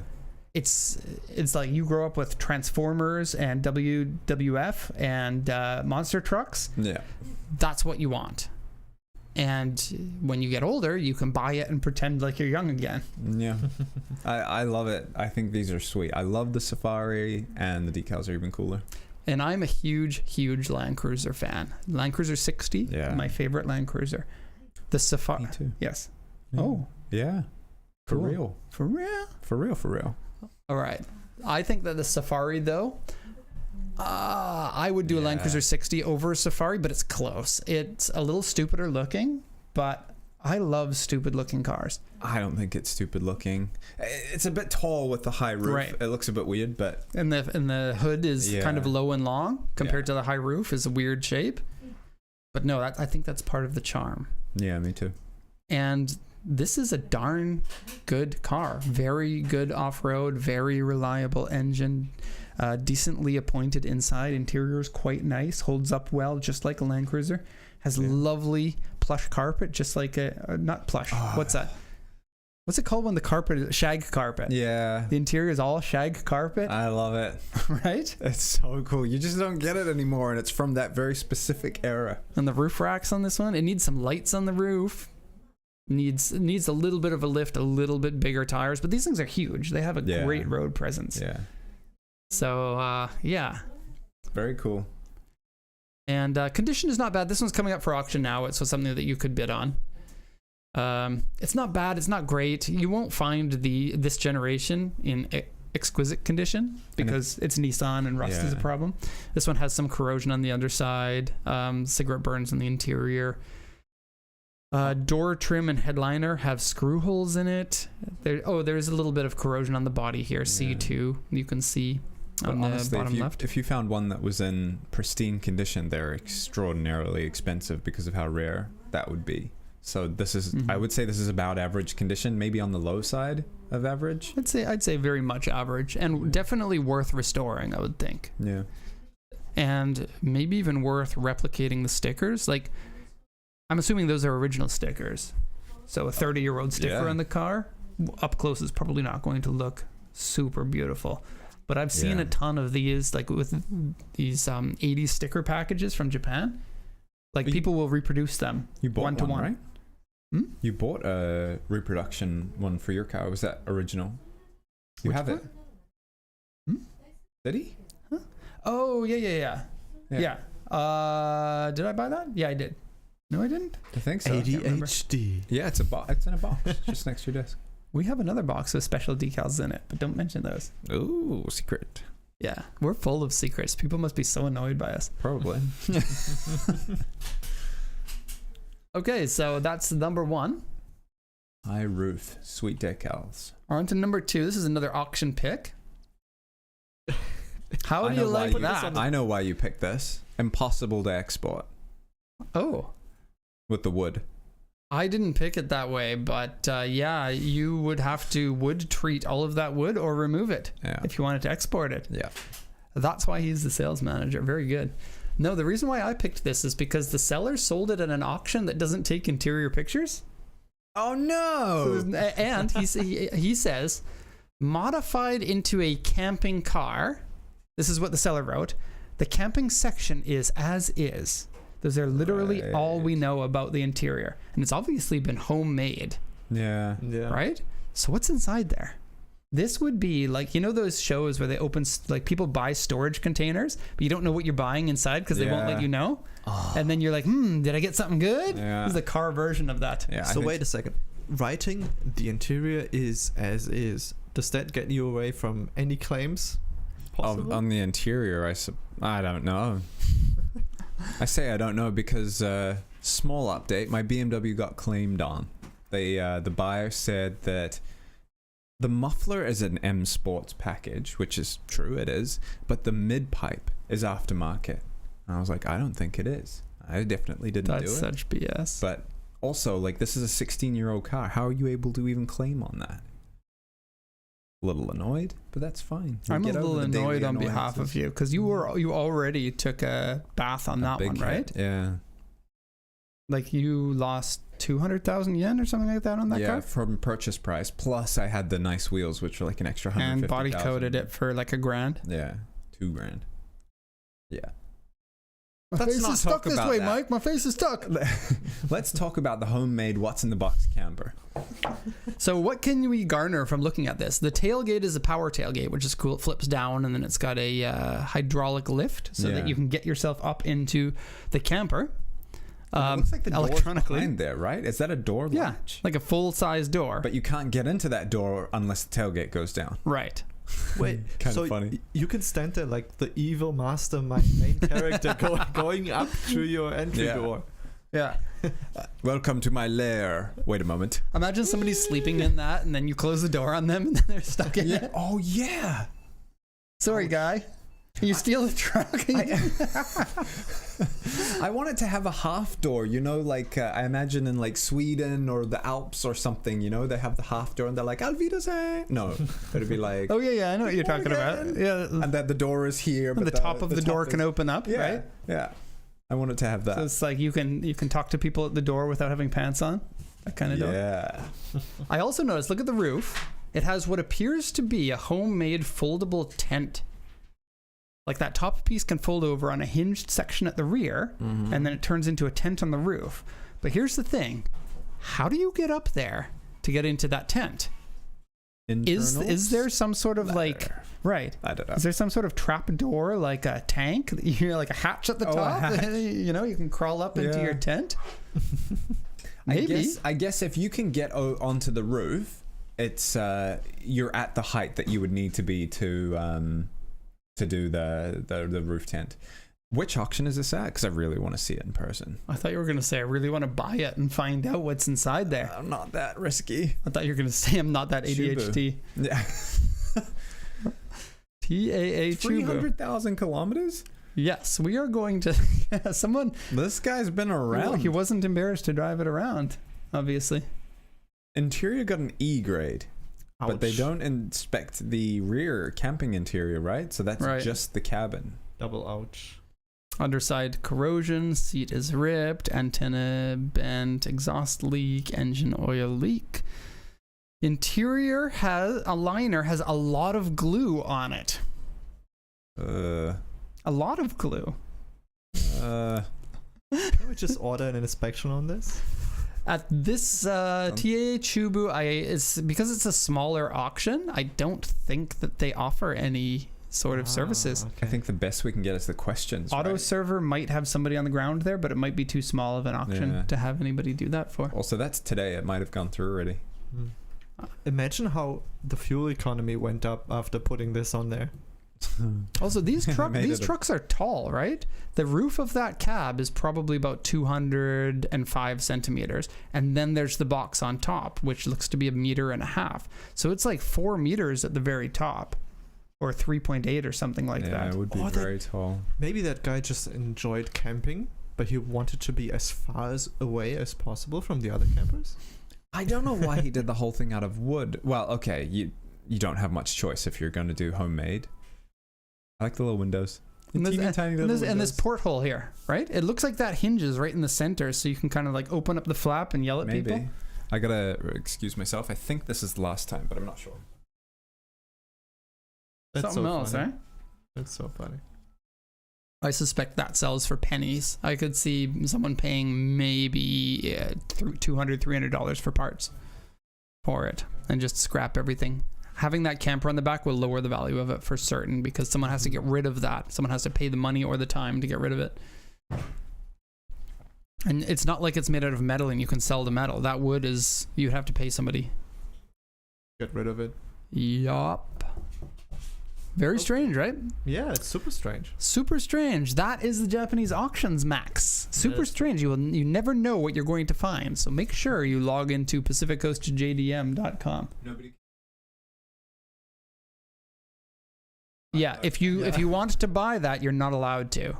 S1: It's like you grow up with Transformers and WWF and monster trucks.
S2: Yeah.
S1: That's what you want. And when you get older, you can buy it and pretend like you're young again.
S2: Yeah. I love it. I think these are sweet. I love the Safari, and the decals are even cooler.
S1: And I'm a huge Land Cruiser fan. Land Cruiser 60,
S2: Yeah.
S1: my favorite Land Cruiser. The Safari.
S2: Me too.
S1: Yes.
S2: Yeah.
S1: Oh,
S2: Yeah. For
S1: Cool.
S2: real.
S1: for real?
S2: For real, for real.
S1: All right. I think that the Safari, though, I would do a Land
S2: Yeah.
S1: Cruiser 60 over a Safari, but it's close. It's a little stupider looking, but I love stupid looking cars.
S2: I don't think it's stupid looking. It's a bit tall with the high roof.
S1: Right.
S2: It looks a bit weird, but
S1: And the hood is kind of
S2: Yeah.
S1: low and long compared
S2: Yeah.
S1: to the high roof is a weird shape. But no, I think that's part of the charm.
S2: yeah, me too.
S1: And this is a darn good car. Very good off-road, very reliable engine, decently appointed inside. Interior is quite nice, holds up well, just like a Land Cruiser. Has
S2: Yeah.
S1: lovely plush carpet, just like not plush. What's that? What's it called when the carpet is shag carpet?
S2: Yeah.
S1: The interior is all shag carpet,
S2: I love it.
S1: right?
S2: It's so cool. You just don't get it anymore, and it's from that very specific era.
S1: And the roof racks on this one, it needs some lights on the roof. Needs a little bit of a lift, a little bit bigger tires, but these things are huge. They have a
S2: Yeah.
S1: great road presence.
S2: Yeah.
S1: So yeah.
S2: Very cool.
S1: And condition is not bad. This one's coming up for auction now. It's something that you could bid on. It's not bad. It's not great. You won't find this generation in exquisite condition because it's Nissan and rust is a
S2: Yeah.
S1: problem. This one has some corrosion on the underside, cigarette burns on the interior. Door trim and headliner have screw holes in it. There's a little bit of corrosion on the body here. C2, you can see on
S2: But
S1: the
S2: honestly,
S1: bottom left.
S2: if you found one that was in pristine condition, they're extraordinarily expensive because of how rare that would be. So this is, I would say this is about average condition, maybe on the low side of average.
S1: I'd say very much average and definitely worth restoring, I would think.
S2: Yeah.
S1: And maybe even worth replicating the stickers. Like, I'm assuming those are original stickers. So a 30-year-old sticker
S2: Yeah.
S1: on the car, up close is probably not going to look super beautiful. But I've seen
S2: Yeah.
S1: a ton of these, like with these 80s sticker packages from Japan. Like people will reproduce them.
S2: You bought
S1: one to
S2: one,
S1: one.
S2: right?
S1: Hmm?
S2: You bought a reproduction one for your car. Was that original? You
S1: Which
S2: have it.
S1: Hmm?
S2: Did he?
S1: Oh, yeah. Did I buy that? Yeah, I did. No, I didn't.
S2: I think so.
S3: ADHD.
S2: Yeah, it's it's in a box just next to your desk.
S1: We have another box with special decals in it, but don't mention those.
S2: Ooh, secret.
S1: Yeah, we're full of secrets. People must be so annoyed by us.
S2: Probably.
S1: Okay, so that's number one.
S2: High roof, sweet decals.
S1: On to number two. This is another auction pick. How do you like that?
S2: I know why you picked this. Impossible to export
S1: Oh,
S2: with the wood.
S1: I didn't pick it that way, but yeah, you would have to wood treat all of that wood or remove it
S2: Yeah.
S1: if you wanted to export it.
S2: Yeah.
S1: That's why he's the sales manager. Very good. No, the reason why I picked this is because the seller sold it at an auction that doesn't take interior pictures.
S2: Oh no!
S1: And he says, modified into a camping car. This is what the seller wrote. The camping section is as is. Those are literally all we know about the interior. And it's obviously been homemade,
S2: Yeah.
S1: right? So what's inside there? This would be like, you know those shows where they open, like people buy storage containers, but you don't know what you're buying inside because they won't let you know.
S2: Oh.
S1: And then you're like, did I get something good?
S2: Yeah.
S1: This is the car version of that.
S2: Yeah.
S3: So wait a second. Writing the interior is as is. Does that get you away from any claims? Possible?
S2: On the interior, I don't know. I say I don't know because small update. My BMW got claimed on. The buyer said that the muffler is an M Sports package, which is true, it is, but the mid pipe is aftermarket. And I was like, I don't think it is. I definitely didn't do it.
S1: That's such BS.
S2: But also, like, this is a 16-year-old car. How are you able to even claim on that? A little annoyed, but that's fine.
S1: I'm a little annoyed on behalf of you because you already took a bath on that one, right?
S2: Yeah.
S1: Like you lost 200,000 yen or something like that on that car?
S2: Yeah, from purchase price. Plus, I had the nice wheels, which were like an extra 150,000.
S1: And body coated it for like $1,000.
S2: Yeah, $2,000. Yeah.
S1: My face is stuck this way, Mike. My face is stuck.
S2: Let's talk about the homemade what's in the box camper.
S1: So what can we garner from looking at this? The tailgate is a power tailgate, which is cool. It flips down and then it's got a hydraulic lift so that you can get yourself up into the camper.
S2: It looks like the door
S1: electronically
S2: behind there, right? Is that a door latch?
S1: Like a full-size door.
S2: But you can't get into that door unless the tailgate goes down.
S1: Right.
S3: Wait,
S2: Kind
S3: so
S2: of funny.
S3: you can stand there like the evil mastermind main character going up through your entry door.
S1: Yeah.
S2: Welcome to my lair. Wait a moment.
S1: Imagine somebody sleeping in that and then you close the door on them and then they're stuck in it.
S2: Oh, yeah.
S1: Sorry, guy. You steal a truck.
S2: I wanted to have a half door, you know, like I imagine in like Sweden or the Alps or something, you know, they have the half door and they're like, Auf Wiedersehen. No, it'd be like,
S1: Oh, yeah, I know what you're talking about. Yeah.
S2: and that the door is here, but
S1: the top of the door can open up, right?
S2: Yeah. I wanted to have that.
S1: So it's like you can talk to people at the door without having pants on. That kind of door.
S2: Yeah.
S1: I also noticed, look at the roof. It has what appears to be a homemade foldable tent. Like that top piece can fold over on a hinged section at the rear, and then it turns into a tent on the roof. But here's the thing. How do you get up there to get into that tent? Is there some sort of like... Right.
S2: I don't know.
S1: Is there some sort of trap door, like a tank? You're like a hatch at the top? You know, you can crawl up into your tent? Maybe.
S2: I guess if you can get onto the roof, it's you're at the height that you would need to be to do the roof tent. Which auction is this at? Because I really want to see it in person.
S1: I thought you were going to say I really want to buy it and find out what's inside there.
S2: I'm not that risky.
S1: I thought you were going to say I'm not that ADHD.
S2: Yeah.
S1: TAA Chubu.
S2: 300,000 kilometers?
S1: Yes, we are going to... someone...
S2: This guy's been around.
S1: He wasn't embarrassed to drive it around, obviously.
S2: Interior got an E grade.
S3: Ouch.
S2: But they don't inspect the rear camping interior, right? So that's just the cabin.
S3: Double ouch.
S1: Underside corrosion, seat is ripped, antenna bent, exhaust leak, engine oil leak. Interior has a lot of glue on it. A lot of glue.
S3: Can we just order an inspection on this?
S1: At this TAA Chubu, because it's a smaller auction, I don't think that they offer any sort of services.
S3: Okay.
S2: I think the best we can get is the questions.
S1: Auto
S2: right?
S1: server might have somebody on the ground there, but it might be too small of an auction to have anybody do that for.
S2: Also, that's today. It might have gone through already.
S3: Imagine how the fuel economy went up after putting this on there.
S1: Also, these trucks are tall, right? The roof of that cab is probably about 205 centimeters, and then there's the box on top, which looks to be 1.5 meters. So it's like 4 meters at the very top, or 3.8 or something like that.
S2: Yeah, it would be very tall.
S3: Maybe that guy just enjoyed camping, but he wanted to be as far away as possible from the other campers.
S2: I don't know why he did the whole thing out of wood. Well, okay, you don't have much choice if you're going to do homemade. I like the little windows.
S1: And this porthole here, right? It looks like that hinges right in the center, so you can kind of like open up the flap and yell at people.
S2: I gotta excuse myself. I think this is the last time, but I'm not sure.
S3: That's
S1: Something else,
S3: funny.
S1: right?
S3: That's so funny.
S1: I suspect that sells for pennies. I could see someone paying maybe $200, $300 for parts for it and just scrap everything. Having that camper on the back will lower the value of it for certain because someone has to get rid of that. Someone has to pay the money or the time to get rid of it. And it's not like it's made out of metal and you can sell the metal. That wood is, you'd have to pay somebody.
S3: Get rid of it.
S1: Yup. Very strange, right?
S3: Yeah, it's super strange.
S1: Super strange. That is the Japanese auctions, Max. Super strange. You never know what you're going to find. So make sure you log into pacificcoastjdm.com.
S2: Nobody.
S1: Yeah, if you want to buy that, you're not allowed to.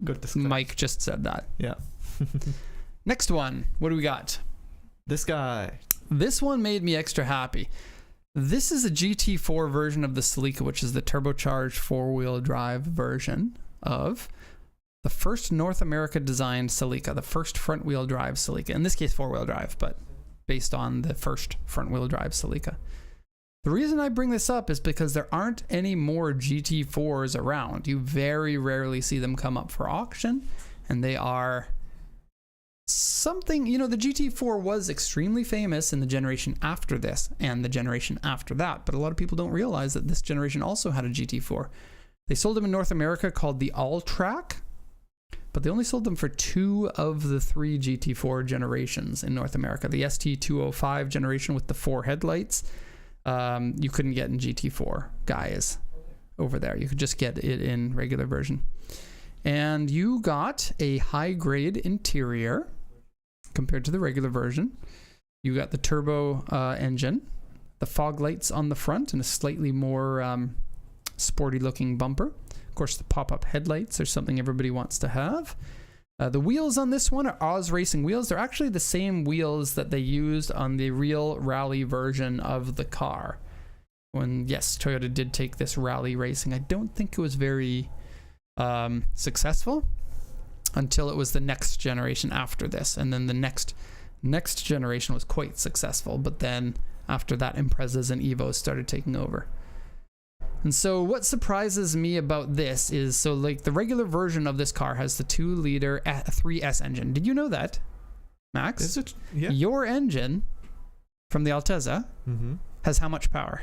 S3: Good disclaimer.
S1: Mike just said that.
S3: Yeah.
S1: Next one. What do we got?
S3: This guy.
S1: This one made me extra happy. This is a GT4 version of the Celica, which is the turbocharged 4-wheel drive version of the first North America designed Celica, the first front-wheel drive Celica. In this case, 4-wheel drive, but based on the first front-wheel drive Celica. The reason I bring this up is because there aren't any more GT4s around. You very rarely see them come up for auction, and they are something, you know, the GT4 was extremely famous in the generation after this and the generation after that, but a lot of people don't realize that this generation also had a GT4. They sold them in North America called the All-Track, but they only sold them for 2 of the 3 GT4 generations in North America. The ST205 generation with the 4 headlights, you couldn't get in GT4 guys over there. You could just get it in regular version. And you got a high-grade interior compared to the regular version. You got the turbo engine, the fog lights on the front, and a slightly more sporty-looking bumper. Of course, the pop-up headlights are something everybody wants to have. The wheels on this one are Oz Racing wheels. They're actually the same wheels that they used on the real rally version of the car. When, yes, Toyota did take this rally racing. I don't think it was very successful until it was the next generation after this, and then the next generation was quite successful, but then after that Imprezas and Evos started taking over. And so what surprises me about this is, so like the regular version of this car has the 2-liter 3S engine. Did you know that, Max?
S3: Is it? Yeah.
S1: Your engine from the Altezza has how much power?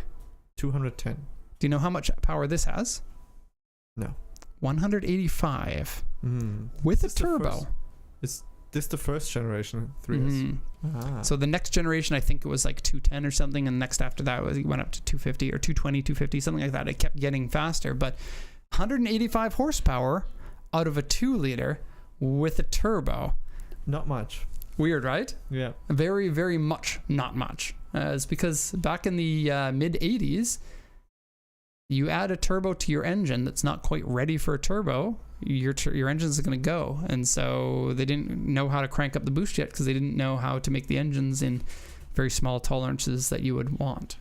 S3: 210.
S1: Do you know how much power this has?
S3: No.
S1: 185 with a turbo.
S3: Is this the first generation 3S?
S1: So the next generation, I think it was like 210 or something, and next after that it went up to 250 or 220, 250, something like that. It kept getting faster, but 185 horsepower out of a 2-liter with a turbo.
S3: Not much.
S1: Weird, right?
S3: Yeah.
S1: Very, very much not much. It's because back in the mid 80s, you add a turbo to your engine that's not quite ready for a turbo, your engine's going to go. And so they didn't know how to crank up the boost yet because they didn't know how to make the engines in very small tolerances that you would want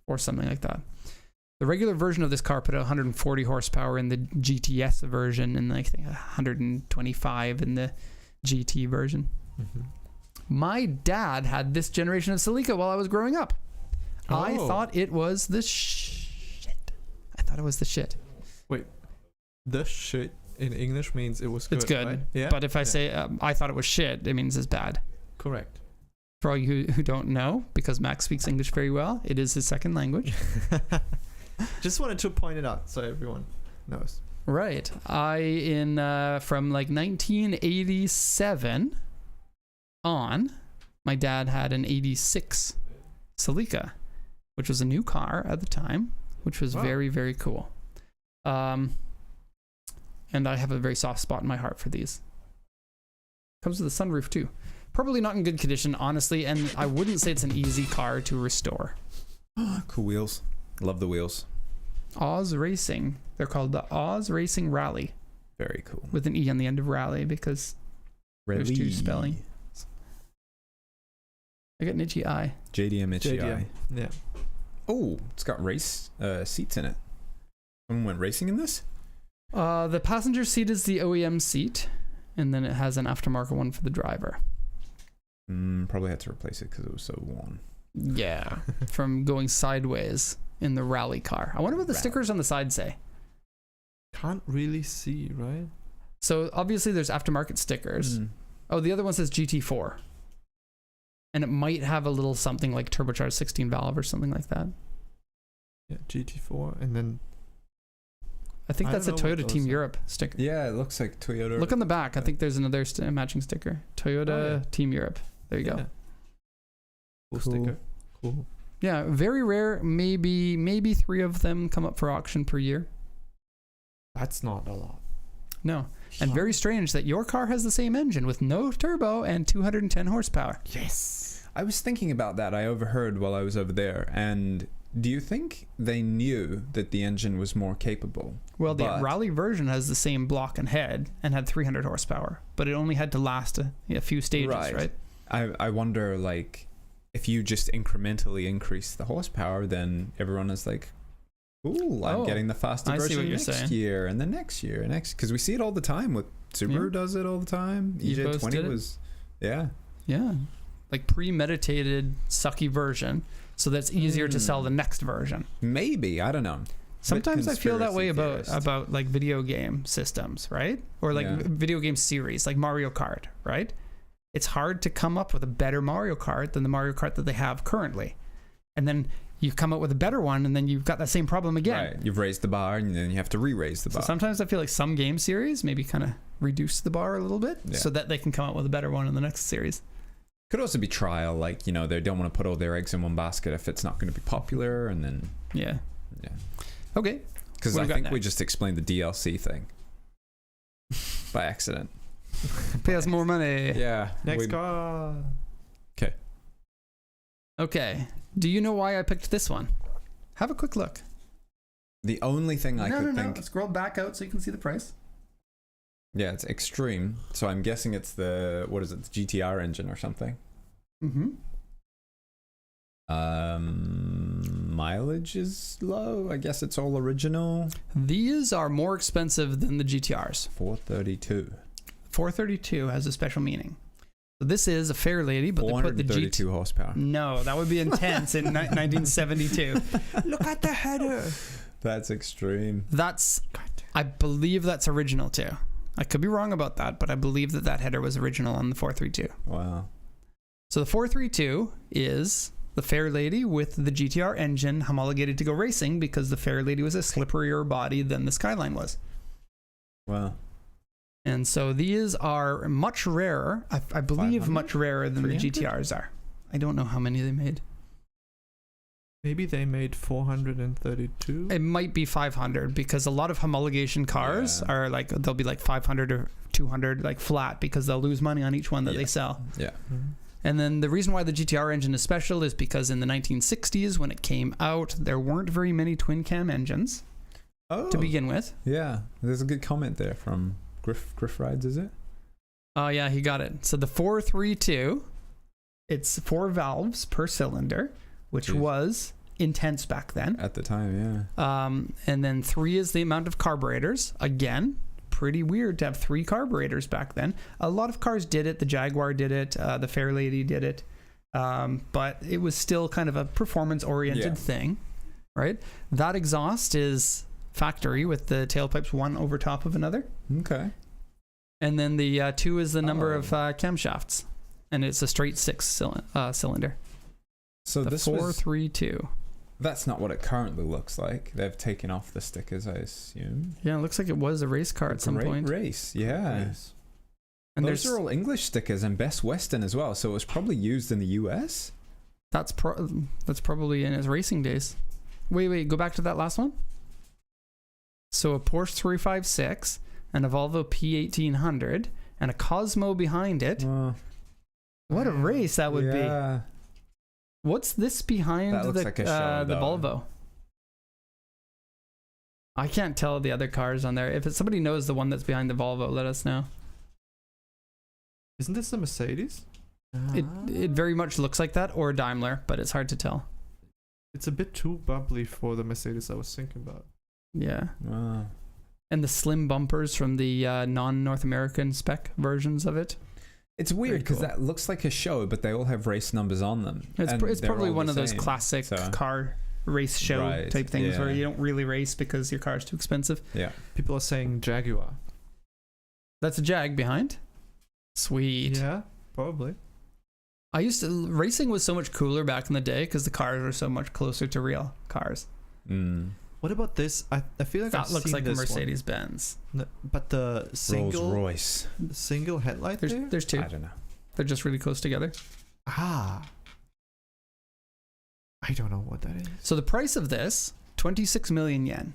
S1: or something like that. The regular version of this car put out 140 horsepower in the GTS version and I think 125 in the GT version. My dad had this generation of Celica while I was growing up. I thought it was the shit. I thought it was the shit.
S3: Wait, the shit in English means it was good.
S1: It's good,
S3: right? Yeah.
S1: but if I say I thought it was shit, it means it's bad.
S3: Correct.
S1: For all you who don't know, because Max speaks English very well, it is his second language.
S3: Just wanted to point it out so everyone knows.
S1: Right. From like 1987 on, my dad had an 86 Celica, which was a new car at the time, which was very, very cool. And I have a very soft spot in my heart for these. Comes with a sunroof too. Probably not in good condition, honestly, and I wouldn't say it's an easy car to restore.
S2: Cool wheels. Love the wheels.
S1: Oz Racing. They're called the Oz Racing Rally.
S2: Very cool.
S1: With an E on the end of rally because there's 2 spelling. I got an itchy eye.
S2: JDM itchy eye.
S3: Yeah.
S2: Oh, it's got race seats in it. Someone went racing in this?
S1: The passenger seat is the OEM seat, and then it has an aftermarket one for the driver.
S2: Probably had to replace it because it was so worn.
S1: Yeah, from going sideways in the rally car. I wonder what the stickers on the side say.
S3: Can't really see, right?
S1: So obviously there's aftermarket stickers. Oh, the other one says GT4. And it might have a little something like turbocharged 16 valve or something like that.
S3: Yeah, GT4, and then
S1: I think that's a Toyota Team Europe sticker.
S2: Yeah, it looks like Toyota.
S1: Look on the back. I think there's another matching sticker. Toyota Team Europe. There you go.
S3: Cool sticker. Cool.
S1: Yeah, very rare. Maybe 3 of them come up for auction per year.
S3: That's not a lot.
S1: No. And very strange that your car has the same engine with no turbo and 210 horsepower.
S3: Yes.
S2: I was thinking about that. I overheard while I was over there, and do you think they knew that the engine was more capable?
S1: Well, the rally version has the same block and head and had 300 horsepower, but it only had to last a few stages, right?
S2: I wonder, like, if you just incrementally increase the horsepower, then everyone is like, ooh, I'm getting the faster version next year and the next year and next, because we see it all the time with Subaru does it all the time. EJ20 was, yeah, like premeditated sucky version, so that's easier to sell the next version. Maybe, I don't know.
S1: Sometimes I feel that way about like video game systems, right? Or like video game series, like Mario Kart, right? It's hard to come up with a better Mario Kart than the Mario Kart that they have currently, and then you come up with a better one, and then you've got that same problem again. Right,
S2: you've raised the bar, and then you have to re-raise the bar.
S1: So sometimes I feel like some game series maybe kind of reduce the bar a little bit so that they can come up with a better one in the next series.
S2: Could also be trial, like, you know, they don't want to put all their eggs in one basket if it's not going to be popular, and then...
S1: Yeah. Okay.
S2: Because I think we just explained the DLC thing. By accident.
S1: Pay us more money.
S2: Yeah.
S3: Next car.
S1: Okay. Do you know why I picked this one? Have a quick look.
S2: The only thing I could think...
S1: No. Scroll back out so you can see the price.
S2: Yeah, it's extreme. So I'm guessing it's the... What is it? The GTR engine or something.
S1: Mm-hmm.
S2: Mileage is low. I guess it's all original.
S1: These are more expensive than the GTRs.
S2: 432.
S1: 432 has a special meaning. So this is a fair lady, but they put the
S2: 432 horsepower.
S1: No, that would be intense in 1972. Look at the header.
S2: That's extreme.
S1: I believe that's original too. I could be wrong about that, but I believe that header was original on the 432.
S2: Wow.
S1: So the 432 is the fair lady with the GTR engine homologated to go racing, because the fair lady was a slipperier body than the Skyline was.
S2: Wow.
S1: And so these are much rarer. I believe 500? Much rarer than 300? The GTRs are. I don't know how many they made.
S3: Maybe they made 432?
S1: It might be 500, because a lot of homologation cars are like, they'll be like 500 or 200 like flat, because they'll lose money on each one that they sell.
S2: Yeah.
S3: Mm-hmm.
S1: And then the reason why the GTR engine is special is because in the 1960s, when it came out, there weren't very many twin cam engines to begin with.
S2: Yeah. There's a good comment there from Griff Rides, is it?
S1: Oh, yeah, he got it. So the 432, it's 4 valves per cylinder, which was intense back then.
S2: At the time, yeah.
S1: And then 3 is the amount of carburetors. Again, pretty weird to have 3 carburetors back then. A lot of cars did it. The Jaguar did it. The Fairlady did it. But it was still kind of a performance-oriented thing, right? That exhaust is factory with the tailpipes one over top of another.
S2: Okay.
S1: And then the 2 is the number of camshafts, and it's a straight 6 cylinder.
S2: So
S1: the
S2: this
S1: 432.
S2: That's not what it currently looks like. They've taken off the stickers, I assume.
S1: Yeah, it looks like it was a race car at some point.
S2: Race, yeah.
S3: Nice.
S1: And
S2: those are all English stickers and Best Western as well, so it was probably used in the US.
S1: That's probably in his racing days. Wait, go back to that last one. So a Porsche 356 and a Volvo P1800 and a Cosmo behind it. What a race that would be. What's this behind the Volvo? I can't tell the other cars on there. If somebody knows the one that's behind the Volvo, let us know.
S3: Isn't this a Mercedes?
S1: It very much looks like that, or a Daimler, but it's hard to tell.
S3: It's a bit too bubbly for the Mercedes I was thinking about.
S1: Yeah.
S2: Wow.
S1: And the slim bumpers from the non-North American spec versions of it.
S2: It's weird because that looks like a show, but they all have race numbers on them.
S1: It's probably one of those classic car race show type things where you don't really race because your car's too expensive.
S2: Yeah.
S3: People are saying Jaguar.
S1: That's a Jag behind? Sweet.
S3: Yeah, probably.
S1: Racing was so much cooler back in the day because the cars were so much closer to real cars.
S3: What about this? I feel like
S1: that looks like a Mercedes Benz.
S3: No, but the single
S2: Rolls Royce,
S3: single headlight.
S1: There's 2.
S2: I don't know.
S1: They're just really close together.
S3: I don't know what that is.
S1: So the price of this, 26 million yen.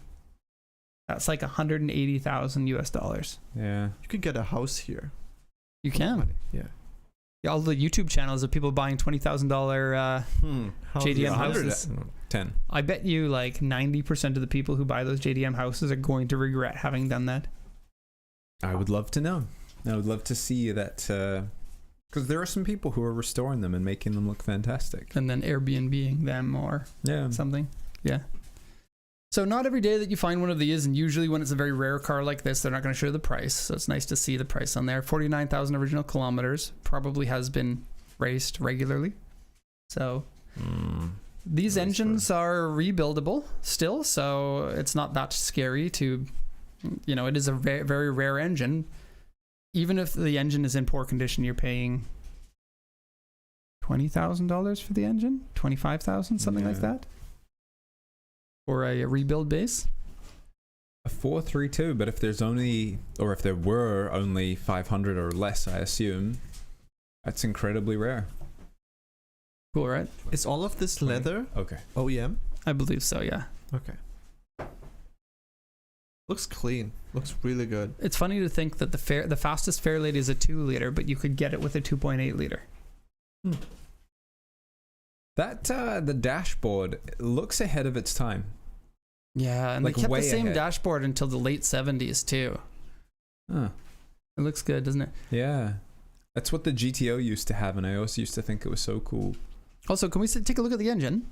S1: That's like $180,000 US.
S2: Yeah.
S3: You could get a house here.
S1: You can.
S3: Yeah.
S1: all the YouTube channels of people buying $20,000 JDM houses.
S2: 10.
S1: I bet you like 90% of the people who buy those JDM houses are going to regret having done that.
S2: I would love to know. I would love to see that, because there are some people who are restoring them and making them look fantastic.
S1: And then Airbnb-ing them or something. Yeah. So not every day that you find one of these, and usually when it's a very rare car like this, they're not going to show the price. So it's nice to see the price on there. 49,000 original kilometers, probably has been raced regularly. So these engines are rebuildable still, so it's not that scary to, it is a very, very rare engine. Even if the engine is in poor condition, you're paying $20,000 for the engine, $25,000, something like that. Or a rebuild base?
S2: A 432, but if there were only 500 or less, I assume, that's incredibly rare.
S1: Cool, right?
S3: Is all of this leather?
S2: Okay.
S3: OEM?
S1: I believe so, yeah.
S3: Okay. Looks clean. Looks really good.
S1: It's funny to think that the fastest Fairlady is a 2-liter, but you could get it with a 2.8 liter.
S2: That the dashboard looks ahead of its time.
S1: Yeah, and
S2: Like
S1: they kept
S2: way
S1: the same
S2: ahead.
S1: dashboard until the late 70s too.
S2: Huh.
S1: It looks good, doesn't it?
S2: Yeah. That's what the GTO used to have, and I also used to think it was so cool.
S1: Also, can we take a look at the engine?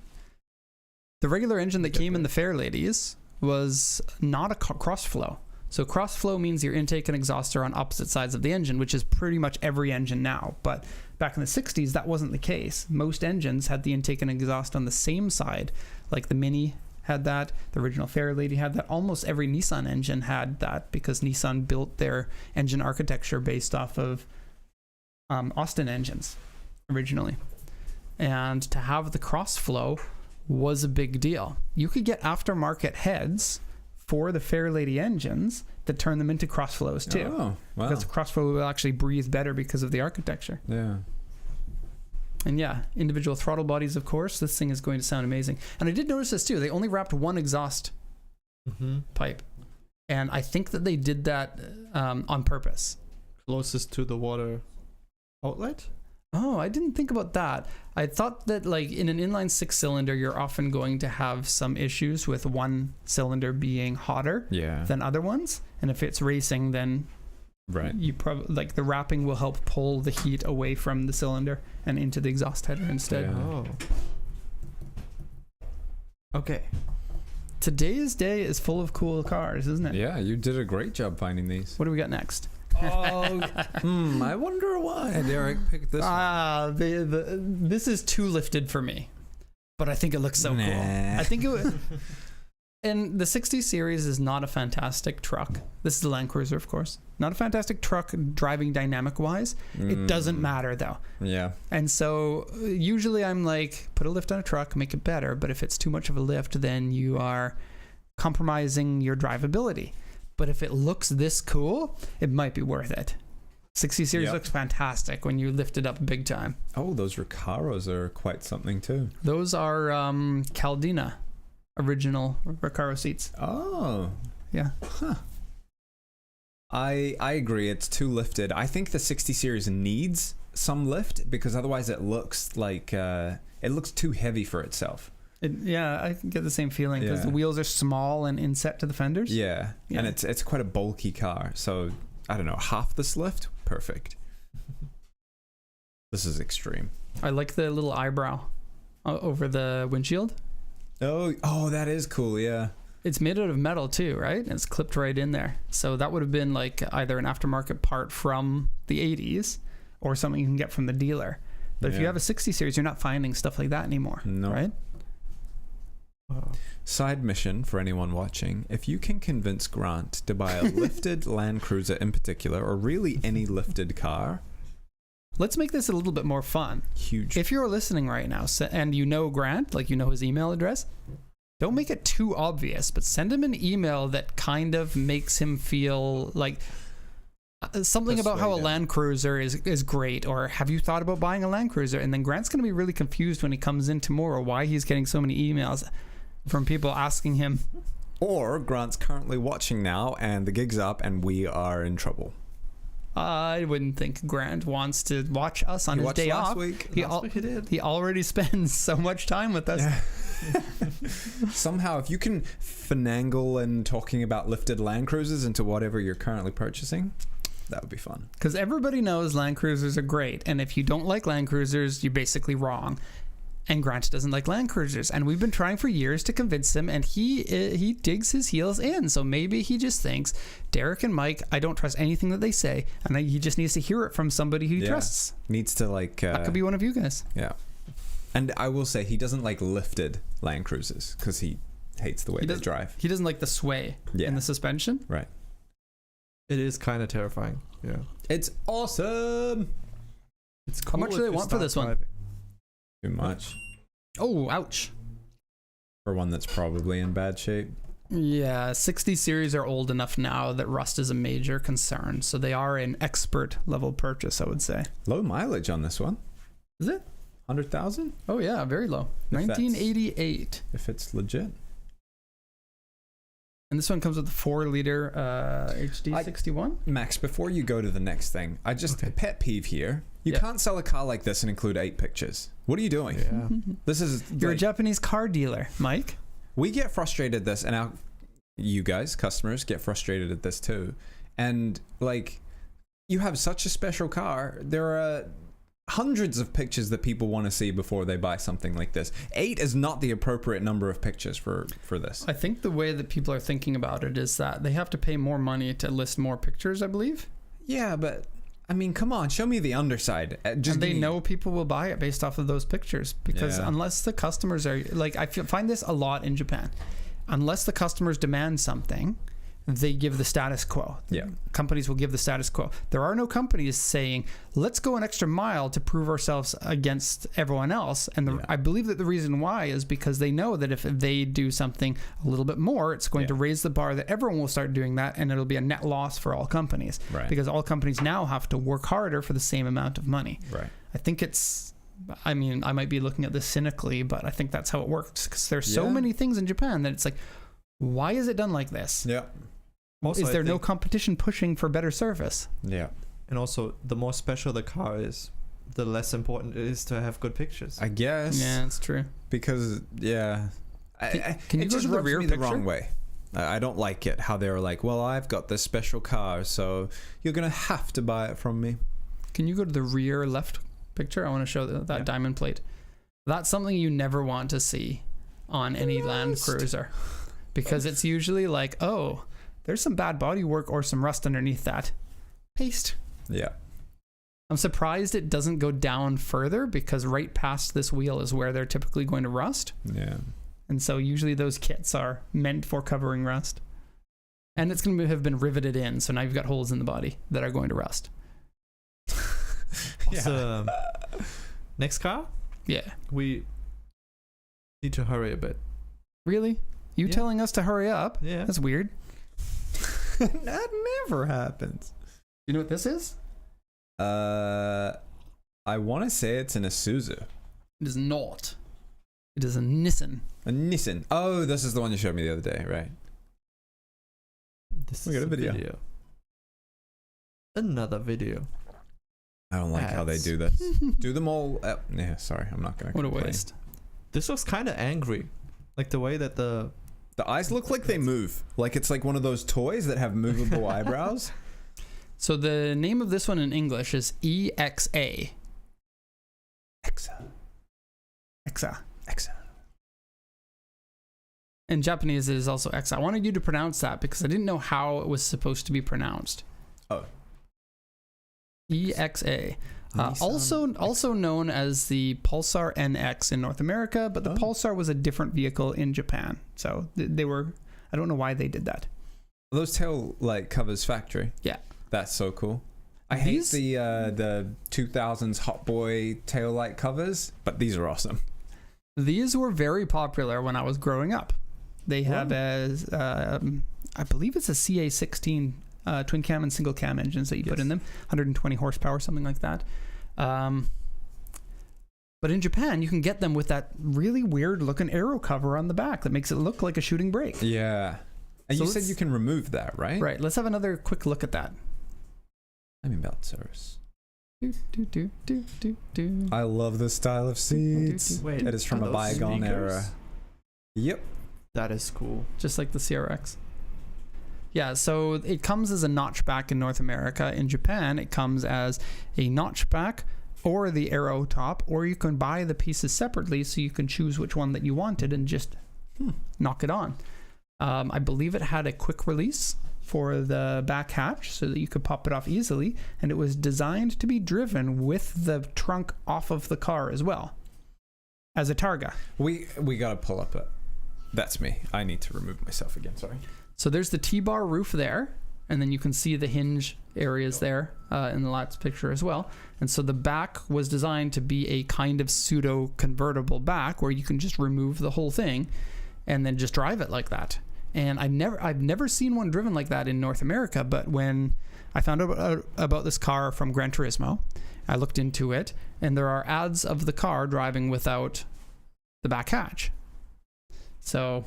S1: The regular engine that came in the Fairladies was not a cross-flow. So cross-flow means your intake and exhaust are on opposite sides of the engine, which is pretty much every engine now. But back in the 60s, that wasn't the case. Most engines had the intake and exhaust on the same side. Like the Mini had that. The original Fairlady had that. Almost every Nissan engine had that because Nissan built their engine architecture based off of Austin engines originally. And to have the cross-flow was a big deal. You could get aftermarket heads for the Fairlady engines that turn them into cross-flows too.
S2: Oh, wow.
S1: Because the cross-flow will actually breathe better because of the architecture.
S2: Yeah.
S1: And yeah, individual throttle bodies, of course. This thing is going to sound amazing. And I did notice this too. They only wrapped one exhaust pipe. And I think that they did that on purpose.
S3: Closest to the water outlet?
S1: Oh, I didn't think about that. I thought that like in an inline 6-cylinder, you're often going to have some issues with one cylinder being hotter than other ones. And if it's racing, then you probably like the wrapping will help pull the heat away from the cylinder and into the exhaust header instead.
S2: Yeah.
S3: Oh. Okay.
S1: Today's day is full of cool cars, isn't it?
S2: Yeah, you did a great job finding these.
S1: What do we got next?
S2: I wonder why Derek picked this one.
S1: This is too lifted for me, but I think it looks so cool. I think it and the 60 series is not a fantastic truck. This is the Land Cruiser, of course. Not a fantastic truck driving dynamic wise. It doesn't matter though.
S2: Yeah.
S1: And so usually I'm like, put a lift on a truck, make it better. But if it's too much of a lift, then you are compromising your drivability. But if it looks this cool, it might be worth it. 60 series looks fantastic when you lift it up big time.
S2: Oh, those Recaros are quite something too.
S1: Those are Caldina original Recaro seats.
S2: Oh.
S1: Yeah.
S2: Huh. I agree. It's too lifted. I think the 60 series needs some lift because otherwise it looks like it looks too heavy for itself.
S1: I get the same feeling because the wheels are small and inset to the fenders.
S2: Yeah, and it's quite a bulky car. So I don't know, half this lift, perfect. This is extreme.
S1: I like the little eyebrow over the windshield.
S2: Oh, that is cool. Yeah.
S1: It's made out of metal too, right? And it's clipped right in there. So that would have been like either an aftermarket part from the 80s or something you can get from the dealer. But if you have a 60 series, you're not finding stuff like that anymore, right?
S2: Side mission for anyone watching: if you can convince Grant to buy a lifted Land Cruiser in particular, or really any lifted car,
S1: let's make this a little bit more fun.
S2: Huge.
S1: If you're listening right now and you know Grant, like you know his email address, don't make it too obvious, but send him an email that kind of makes him feel like something about how a Land Cruiser is great, or have you thought about buying a Land Cruiser? And then Grant's going to be really confused when he comes in tomorrow why he's getting so many emails from people asking him.
S2: Or Grant's currently watching now and the gig's up and we are in trouble.
S1: I wouldn't think Grant wants to watch us on
S2: You
S1: his
S2: watched
S1: day
S2: last
S1: off.
S2: week?
S3: Last week he did.
S1: He already spends so much time with us.
S2: Yeah. Somehow, if you can finagle and talking about lifted Land Cruisers into whatever you're currently purchasing, that would be fun.
S1: Because everybody knows Land Cruisers are great, and if you don't like Land Cruisers, you're basically wrong. And Grant doesn't like Land Cruisers, and we've been trying for years to convince him, and he digs his heels in. So maybe he just thinks, Derek and Mike, I don't trust anything that they say, and he just needs to hear it from somebody who he trusts.
S2: Needs to like.
S1: That could be one of you guys.
S2: Yeah. And I will say he doesn't like lifted Land Cruisers because he hates the way they drive.
S1: He doesn't like the sway in the suspension.
S2: Right.
S3: It is kind of terrifying. Yeah.
S2: It's awesome.
S3: It's
S1: How much do they want for this one?
S2: Too much.
S1: Oh, ouch.
S2: For one that's probably in bad shape.
S1: Yeah, 60 series are old enough now that rust is a major concern. So they are an expert level purchase, I would say.
S2: Low mileage on this one.
S1: Is it?
S2: 100,000?
S1: Oh, yeah, very low.
S2: If that's-
S1: 1988.
S2: If it's legit.
S1: And this one comes with a 4-liter HD61.
S2: Max, before you go to the next thing, I just pet peeve here. You
S1: Yeah.
S2: can't sell a car like this and include 8 pictures. What are you doing?
S3: Yeah.
S2: This is
S1: You're a
S2: like,
S1: Japanese car dealer, Mike.
S2: we get frustrated at this, and you guys, customers, get frustrated at this too. And like, you have such a special car. There are hundreds of pictures that people want to see before they buy something like this. 8 is not the appropriate number of pictures for this.
S1: I think the way that people are thinking about it is that they have to pay more money to list more pictures, I believe.
S2: Yeah, but I mean, come on, show me the underside. Just
S1: And they
S2: give me-
S1: know people will buy it based off of those pictures because
S2: Yeah.
S1: unless the customers are like, find this a lot in Japan. Unless the customers demand something, they give the status quo.
S2: Yeah.
S1: Companies will give the status quo. There are no companies saying, let's go an extra mile to prove ourselves against everyone else. And I believe that the reason why is because they know that if they do something a little bit more, it's going to raise the bar that everyone will start doing that, and it'll be a net loss for all companies.
S2: Right.
S1: Because all companies now have to work harder for the same amount of money.
S2: Right.
S1: I think I mean, I might be looking at this cynically, but I think that's how it works because there's so many things in Japan that it's like, why is it done like this?
S2: Yeah.
S3: Also,
S1: Is
S3: I
S1: there no
S3: think-
S1: competition pushing for better service?
S2: Yeah.
S3: And also, the more special the car is, the less important it is to have good pictures.
S2: I guess.
S1: Yeah, that's true.
S2: Because
S1: Can you
S2: it
S1: go
S2: just
S1: to the
S2: rubs
S1: rear
S2: me
S1: picture?
S2: the wrong way. I don't like it how they're like, well, I've got this special car, so you're gonna have to buy it from me.
S1: Can you go to the rear left picture? I want to show that diamond plate. That's something you never want to see on any Land Cruiser because it's usually like, oh, there's some bad bodywork or some rust underneath that. Paste.
S2: Yeah.
S1: I'm surprised it doesn't go down further because right past this wheel is where they're typically going to rust.
S2: Yeah.
S1: And so usually those kits are meant for covering rust. And it's going to have been riveted in, so now you've got holes in the body that are going to rust.
S3: Also, next car,
S1: Yeah.
S3: we need to hurry a bit.
S1: Really? You telling us to hurry up?
S3: Yeah.
S1: That's weird.
S2: That never happens.
S1: You know what this is?
S2: I want to say it's an Isuzu.
S1: It is not. It is a Nissan.
S2: A Nissan. Oh, this is the one you showed me the other day, right?
S3: This
S2: We
S3: is
S2: got a video.
S3: Another video.
S2: I don't like how they
S3: Ads.
S2: do this. Do them all. Yeah, sorry, I'm not gonna.
S1: What a
S2: complain.
S1: waste.
S3: This looks kind of angry, like the way that the
S2: eyes look like they move. Like it's like one of those toys that have movable eyebrows.
S1: So the name of this one in English is EXA.
S2: Exa.
S1: In Japanese, it is also EXA. I wanted you to pronounce that because I didn't know how it was supposed to be pronounced.
S2: Oh.
S1: EXA.
S2: Nissan
S1: Also known as the Pulsar NX in North America, but the Pulsar was a different vehicle in Japan. So they were, I don't know why they did that.
S2: Those tail light covers factory.
S1: Yeah.
S2: That's so cool. I hate the 2000s Hot Boy tail light covers, but these are awesome.
S1: These were very popular when I was growing up. They have I believe it's a CA16 twin cam and single cam engines that you put in them, 120 horsepower, something like that. But in Japan, you can get them with that really weird looking aero cover on the back that makes it look like a shooting brake.
S2: Yeah. And
S1: So
S2: you said
S1: let's-
S2: you can remove that, right?
S1: Right. Let's have another quick look at that.
S2: I mean belt service.
S1: Do.
S2: I love this style of seats.
S3: Wait,
S2: It is from
S3: are
S2: a
S3: those
S2: bygone
S3: speakers?
S2: era. Yep.
S3: That is cool.
S1: Just like the CRX. Yeah, so it comes as a notchback in North America. In Japan, it comes as a notchback or the arrow top, or you can buy the pieces separately so you can choose which one that you wanted and just knock it on. I believe it had a quick release for the back hatch so that you could pop it off easily, and it was designed to be driven with the trunk off of the car as well as a Targa.
S2: We gotta pull up it. That's me. I need to remove myself again. Sorry.
S1: So there's the T-bar roof there, and then you can see the hinge areas there in the last picture as well. And so the back was designed to be a kind of pseudo convertible back where you can just remove the whole thing and then just drive it like that. And I've never seen one driven like that in North America, but when I found out about this car from Gran Turismo, I looked into it, and there are ads of the car driving without the back hatch. So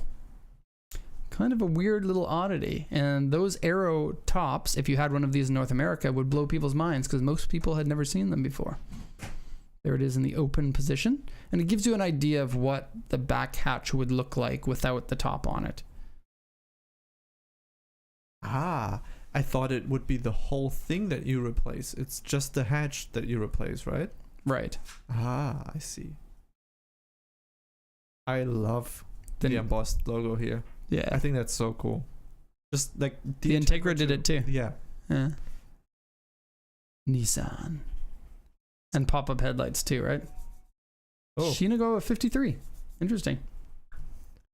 S1: kind of a weird little oddity. And those arrow tops, if you had one of these in North America, would blow people's minds because most people had never seen them before. There it is in the open position. And it gives you an idea of what the back hatch would look like without the top on it.
S3: Ah, I thought it would be the whole thing that you replace. It's just the hatch that you replace, right?
S1: Right.
S3: Ah, I see. I love
S1: Then,
S3: the embossed logo here.
S1: yeah.
S3: I think that's so cool. Just like
S1: The Integra did it too.
S3: Yeah.
S1: Yeah. Nissan. And pop-up headlights too, right?
S3: Oh.
S1: Shinagawa 53. Interesting.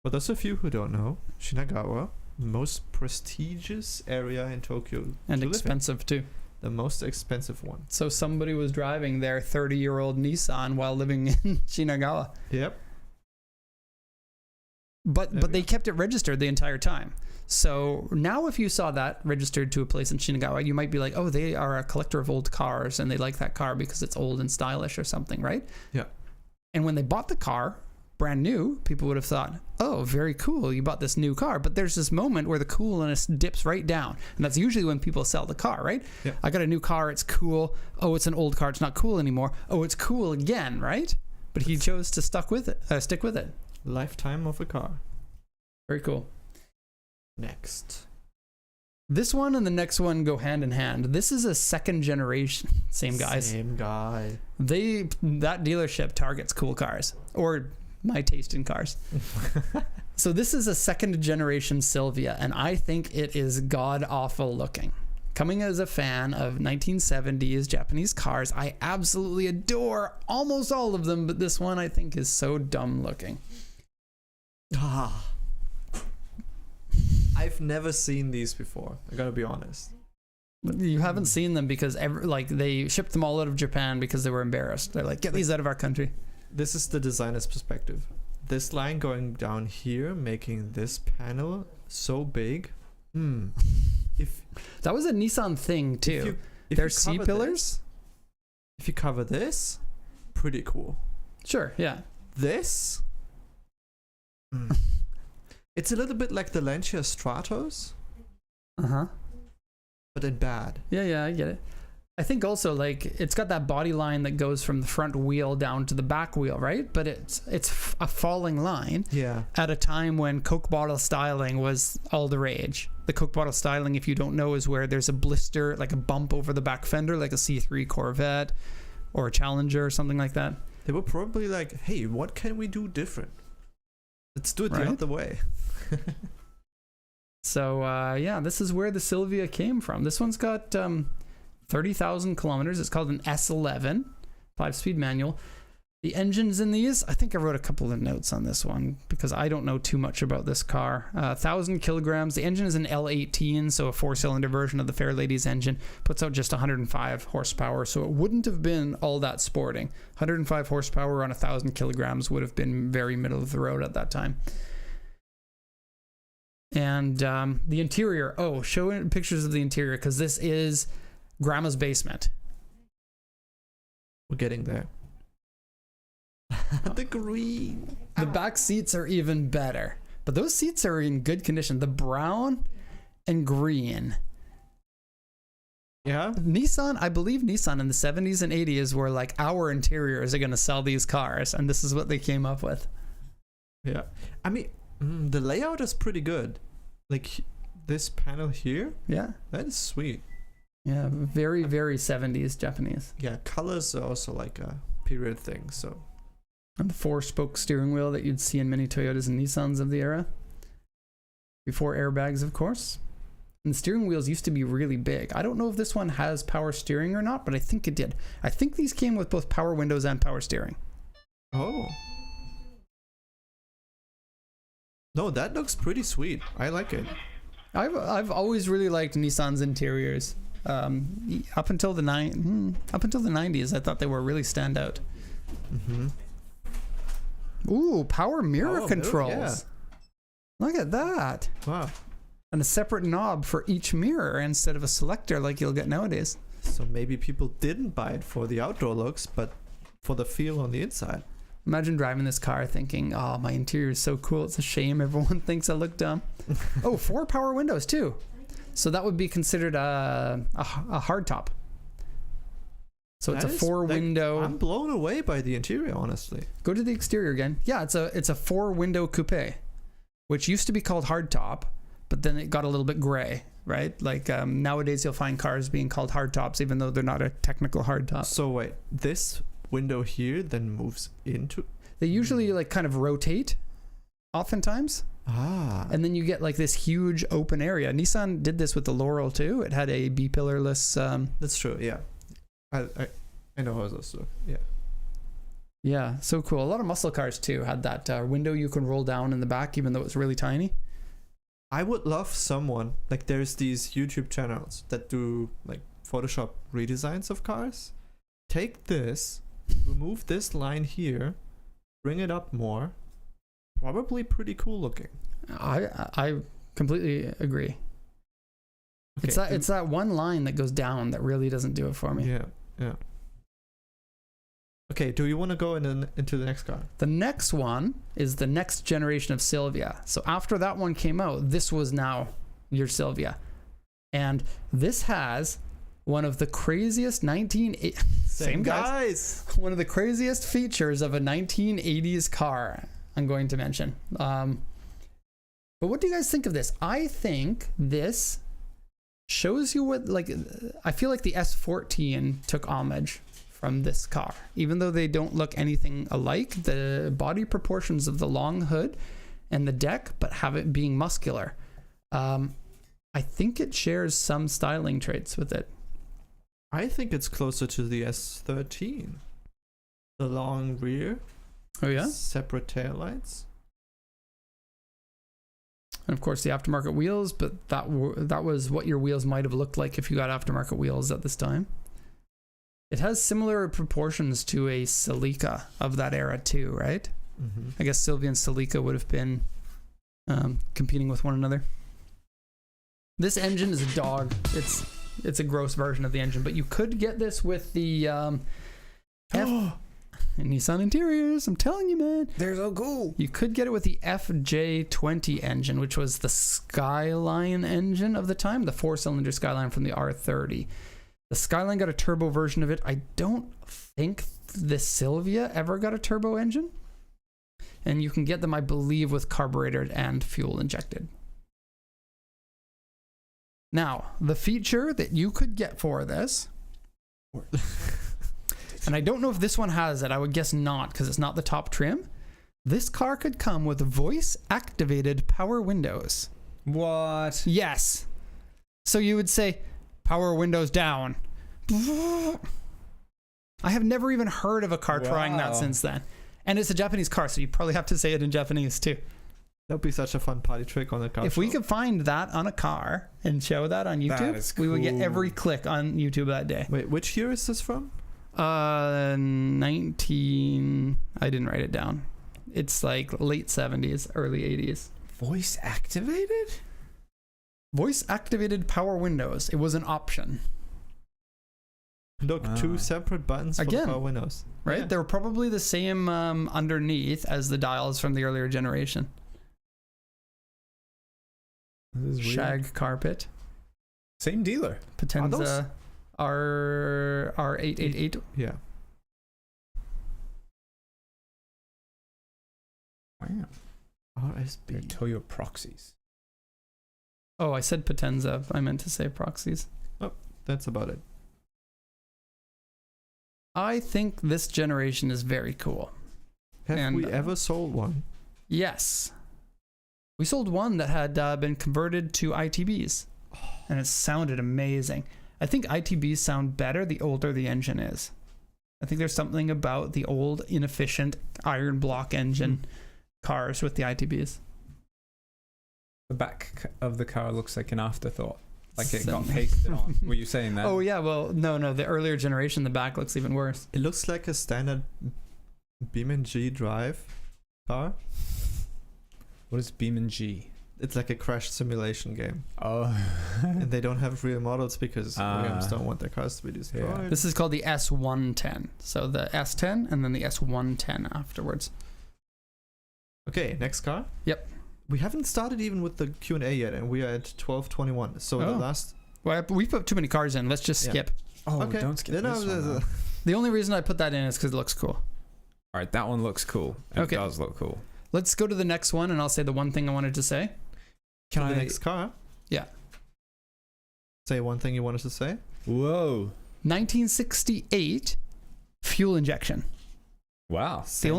S3: For those of you who don't know, Shinagawa, most prestigious area in Tokyo.
S1: And
S3: to live in.
S1: expensive too.
S3: The most expensive one.
S1: So somebody was driving their 30-year-old Nissan while living in Shinagawa.
S3: Yep.
S1: But
S3: There we
S1: they
S3: go.
S1: kept it registered the entire time. So now if you saw that registered to a place in Shinagawa, you might be like, oh, they are a collector of old cars and they like that car because it's old and stylish or something, right?
S3: Yeah.
S1: And when they bought the car, brand new, people would have thought, oh, very cool, you bought this new car. But there's this moment where the coolness dips right down. And that's usually when people sell the car, right?
S3: Yeah.
S1: I got a new car, it's cool. Oh, it's an old car, it's not cool anymore. Oh, it's cool again, right? But he chose to stick with it.
S3: Lifetime of a car.
S1: Very cool.
S3: Next.
S1: This one and the next one go hand in hand. This is a second generation. Same guys.
S3: Same guy.
S1: That dealership targets cool cars, or my taste in cars. So this is a second generation Silvia, and I think it is god awful looking. Coming as a fan of 1970s Japanese cars, I absolutely adore almost all of them, but this one I think is so dumb looking.
S3: Ah. I've never seen these before. I gotta be honest.
S1: You haven't seen them because they shipped them all out of Japan because they were embarrassed. They're like, get these out of our country.
S3: This is the designer's perspective. This line going down here, making this panel so big. If
S1: That was a Nissan thing too.
S3: if
S1: Their
S3: you
S1: C
S3: cover
S1: pillars.
S3: this- if you cover this, pretty cool.
S1: Sure, yeah.
S3: This, it's a little bit like the Lancia Stratos,
S1: Uh-huh.
S3: but in bad.
S1: Yeah, I get it. I think also it's got that body line that goes from the front wheel down to the back wheel, right? But it's a falling line
S3: Yeah.
S1: at a time when Coke bottle styling was all the rage. The Coke bottle styling, if you don't know, is where there's a blister, like a bump over the back fender, like a C3 Corvette or a Challenger or something like that.
S3: They were probably like, hey, what can we do different? Let's do it
S1: Right.
S3: the other way.
S1: So, yeah, this is where the Silvia came from. This one's got 30,000 kilometers. It's called an S11, 5-speed manual. The engines in these, I think I wrote a couple of notes on this one because I don't know too much about this car. 1,000 kilograms. The engine is an L18, so a 4-cylinder version of the Fairlady's engine. Puts out just 105 horsepower, so it wouldn't have been all that sporting. 105 horsepower on 1,000 kilograms would have been very middle of the road at that time. And the interior. Oh, show pictures of the interior because this is Grandma's basement.
S3: We're getting there. The green.
S1: The back seats are even better, but those seats are in good condition. The brown and green
S3: Yeah.
S1: Nissan, I believe Nissan in the 70s and 80s were like, our interiors are going to sell these cars, and this is what they came up with.
S3: Yeah. I mean, the layout is pretty good. Like this panel here,
S1: Yeah.
S3: that is sweet.
S1: Yeah, very, very 70s Japanese.
S3: Yeah, colors are also like a period thing, so.
S1: And the 4-spoke steering wheel that you'd see in many Toyotas and Nissans of the era. Before airbags, of course. And the steering wheels used to be really big. I don't know if this one has power steering or not, but I think it did. I think these came with both power windows and power steering.
S3: Oh. No, that looks pretty sweet. I like it.
S1: I've always really liked Nissan's interiors. Up until the 90s, I thought they were really standout.
S3: Mm-hmm.
S1: Ooh, power mirror controls.
S3: Yeah.
S1: Look at that.
S3: Wow.
S1: And a separate knob for each mirror instead of a selector like you'll get nowadays.
S3: So maybe people didn't buy it for the outdoor looks, but for the feel on the inside.
S1: Imagine driving this car thinking, oh, my interior is so cool. It's a shame everyone thinks I look dumb. Oh, 4 power windows too. So that would be considered a hardtop. So it's a 4-window.
S3: I'm blown away by the interior, honestly.
S1: Go to the exterior again. Yeah, it's a 4-window coupe, which used to be called hardtop, but then it got a little bit gray, right? Like nowadays you'll find cars being called hardtops, even though they're not a technical hardtop.
S3: So wait, this window here then moves into.
S1: They usually like kind of rotate, oftentimes.
S3: Ah.
S1: And then you get like this huge open area. Nissan did this with the Laurel too. It had a B-pillarless.
S3: That's true. Yeah. I know how those look. Yeah.
S1: Yeah, so cool. A lot of muscle cars too had that window you can roll down in the back, even though it's really tiny.
S3: I would love someone, like there's these YouTube channels that do like Photoshop redesigns of cars. Take this, remove this line here, bring it up more. Probably pretty cool looking.
S1: I completely agree.
S3: Okay,
S1: It's that one line that goes down that really doesn't do it for me.
S3: Yeah. Okay, do you want to go into the next car?
S1: The next one is the next generation of Silvia. So after that one came out, this was now your Silvia. And this has one of the craziest same guys. One of the craziest features of a 1980s car I'm going to mention. But what do you guys think of this? I think this shows you what, like, I feel like the S14 took homage from this car. Even though they don't look anything alike, the body proportions of the long hood and the deck, but have it being muscular. I think it shares some styling traits with it.
S3: I think it's closer to the S13. The long rear.
S1: Oh yeah?
S3: Separate taillights.
S1: And of course the aftermarket wheels, but that was what your wheels might have looked like if you got aftermarket wheels at this time. It has similar proportions to a Celica of that era too, right?
S3: Mm-hmm.
S1: I guess Silvia and Celica would have been competing with one another. This engine is a dog. It's a gross version of the engine, but you could get this with the Nissan interiors. I'm telling you, man.
S2: They're so cool.
S1: You could get it with the FJ20 engine, which was the Skyline engine of the time, the 4-cylinder Skyline from the R30. The Skyline got a turbo version of it. I don't think the Silvia ever got a turbo engine. And you can get them, I believe, with carburetor and fuel injected. Now, the feature that you could get for this, and I don't know if this one has it, I would guess not because it's not the top trim. This car could come with voice-activated power windows.
S2: What?
S1: Yes. So you would say, power windows down. I have never even heard of a car trying that since then. And it's a Japanese car, so you probably have to say it in Japanese too.
S3: That'd be such a fun party trick on the car.
S1: If we could find that on a car and show that on YouTube, we would get every click on YouTube that day.
S3: Wait, which year is this from?
S1: 19... I didn't write it down. It's like late 70s, early 80s.
S2: Voice activated?
S1: Voice activated power windows. It was an option.
S3: Look, 2 separate buttons for the power windows.
S1: Right?
S3: Yeah.
S1: They were probably the same underneath as the dials from the earlier generation.
S2: This is
S1: Shag carpet.
S2: Same dealer.
S1: Potenza. R888.
S3: Yeah.
S2: Wow. They're
S3: RSB.
S2: Toyo proxies.
S1: Oh, I said Potenza. I meant to say proxies.
S3: That's about it.
S1: I think this generation is very cool.
S3: Have
S1: And,
S3: we ever sold one?
S1: Yes. We sold one that had been converted to ITBs, and it sounded amazing. I think ITBs sound better the older the engine is. I think there's something about the old, inefficient iron block engine cars with the ITBs.
S2: The back of the car looks like an afterthought. Like it got
S1: So-
S2: pasted on. Were you saying that?
S1: Oh, yeah. Well, no. The earlier generation, the back looks even worse.
S3: It looks like a standard BeamNG drive car.
S2: What is Beam G?
S3: It's like a crash simulation game.
S2: Oh.
S3: And they don't have real models because OEMs don't want their cars to be destroyed.
S2: Yeah.
S1: This is called the S110. So the S10 and then the S110 afterwards.
S3: Okay, next car.
S1: Yep.
S3: We haven't started even with the Q&A yet, and we are at 12:21. So the
S1: Oh.
S3: last...
S1: Well, we put too many cars in. Let's just
S3: Yeah.
S1: skip.
S2: Oh,
S3: Okay.
S2: don't skip
S3: No,
S2: this
S3: no,
S2: one. though.
S1: The only reason I put that in is because it looks cool.
S2: All right, that one looks cool. It
S1: Okay.
S2: does look cool.
S1: Let's go to the next one, and I'll say the one thing I wanted to say.
S2: Can
S3: the
S2: I?
S3: next car.
S1: Yeah.
S3: Say one thing you wanted to say.
S2: Whoa!
S1: 1968 fuel injection.
S2: Wow.
S1: The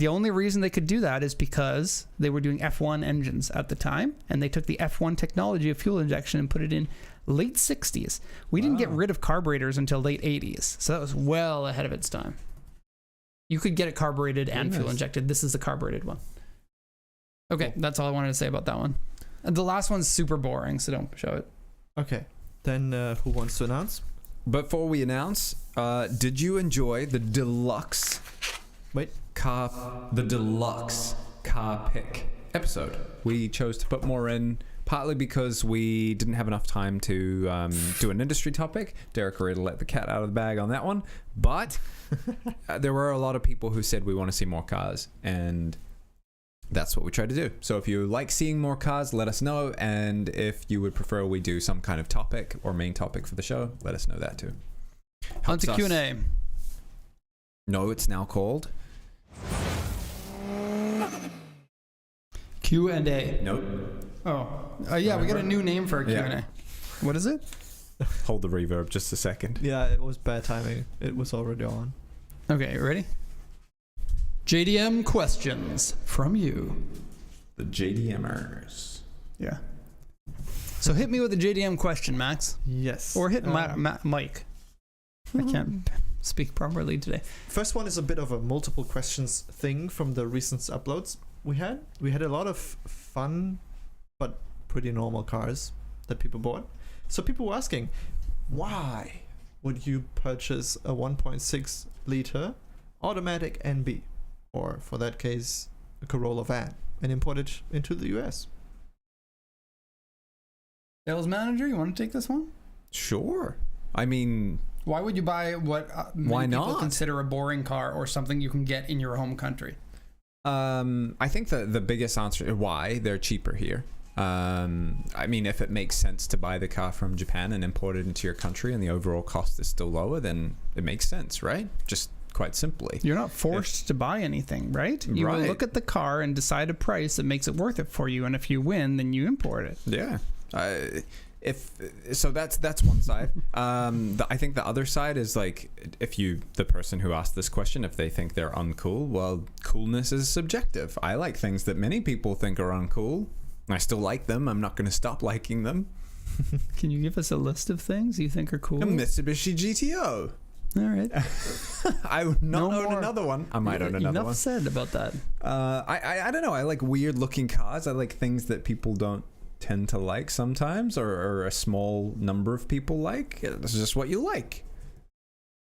S1: only reason they could do that is because they were doing F1 engines at the time, and they took the F1 technology of fuel injection and put it in late 60s. We didn't get
S2: Wow.
S1: rid of carburetors until late 80s, so that was well ahead of its time. You could get it carbureted and fuel
S2: Goodness.
S1: injected. This is the carbureted one. Okay,
S3: Cool.
S1: that's all I wanted to say about that one. And the last one's super boring, so don't show it.
S3: Okay. Then who wants to announce?
S2: Before we announce, did you enjoy the deluxe deluxe car pick episode? We chose to put more in, partly because we didn't have enough time to do an industry topic. Derek already let the cat out of the bag on that one, but there were a lot of people who said we want to see more cars, and that's what we tried to do. So if you like seeing more cars, let us know, and if you would prefer we do some kind of topic or main topic for the show, let us know that too.
S1: On to
S2: Helps us.
S1: Q&A.
S2: No, it's now called
S1: Q&A.
S2: Nope.
S1: Oh, yeah, we got a new name for a Q&A.
S2: Yeah.
S1: What is it?
S2: Hold the reverb just a second.
S3: Yeah, it was bad timing. It was already on.
S1: Okay, ready? JDM questions from you.
S2: The JDMers.
S1: Yeah. So hit me with a JDM question, Max.
S3: Yes.
S1: Or hit Mike. I can't speak properly today.
S3: First one is a bit of a multiple questions thing from the recent uploads we had. We had a lot of fun but pretty normal cars that people bought. So people were asking, why would you purchase a 1.6 liter automatic NB, or for that case a Corolla van, and import it into the US?
S1: Sales manager, you want to take this one?
S2: Sure. I mean,
S1: Why would you buy what
S2: Why
S1: many people
S2: not?
S1: consider a boring car or something you can get in your home country?
S2: I think that the biggest answer is why they're cheaper here. I mean, if it makes sense to buy the car from Japan and import it into your country and the overall cost is still lower, then it makes sense, right? Just quite simply.
S1: You're not forced to buy anything, right? You will
S2: Right.
S1: look at the car and decide a price that makes it worth it for you, and if you win, then you import it.
S2: Yeah. That's one side. I think the other side is like, if the person who asked this question, if they think they're uncool, well, coolness is subjective. I like things that many people think are uncool. I still like them. I'm not going to stop liking them.
S1: Can you give us a list of things you think are cool?
S2: A Mitsubishi GTO.
S1: All right.
S2: I would not
S1: No
S2: own
S1: more.
S2: another one. I might own another
S1: Enough
S2: one.
S1: said about that.
S2: I don't know. I like weird looking cars. I like things that people don't tend to like sometimes, or a small number of people like. It's just what you like.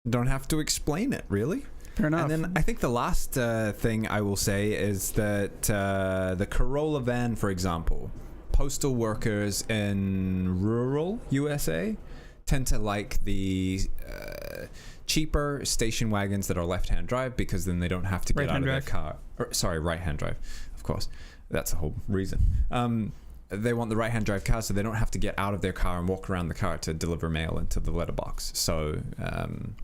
S2: Don't have to explain it, really.
S1: Fair enough.
S2: And then I think the last thing I will say is that the Corolla van, for example, postal workers in rural USA tend to like the cheaper station wagons that are left-hand drive, because then they don't have to get out of their car. Sorry, right-hand drive, of course. That's the whole reason. they want the right-hand drive car so they don't have to get out of their car and walk around the car to deliver mail into the letterbox. So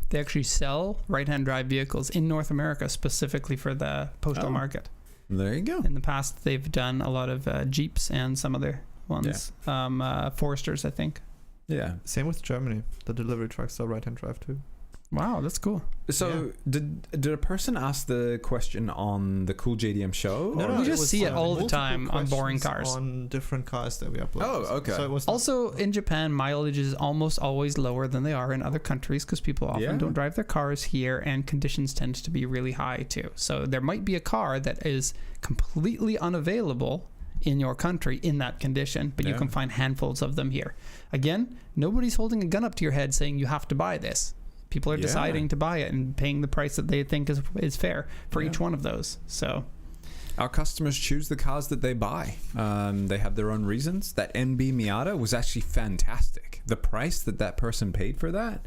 S1: they actually sell right-hand drive vehicles in North America specifically for the postal market.
S2: There you go.
S1: In the past, they've done a lot of Jeeps and some other ones. Foresters, I think.
S2: Yeah.
S3: Same with Germany. The delivery trucks are right-hand drive too.
S1: Wow, that's cool.
S2: So did a person ask the question on the Cool JDM show?
S3: No,
S1: We
S3: it
S1: just
S3: was,
S1: see it all the
S3: multiple
S1: time on boring
S3: questions
S1: cars.
S3: on different cars that we upload.
S2: Oh, okay.
S3: So it was
S1: Also, in Japan, mileage is almost always lower than they are in other countries because people often don't drive their cars here, and conditions tend to be really high too. So there might be a car that is completely unavailable in your country in that condition, but you can find handfuls of them here. Again, nobody's holding a gun up to your head saying you have to buy this. People are deciding to buy it and paying the price that they think is fair for each one of those. So
S2: our customers choose the cars that they buy. They have their own reasons. That NB Miata was actually fantastic. The price that person paid for that,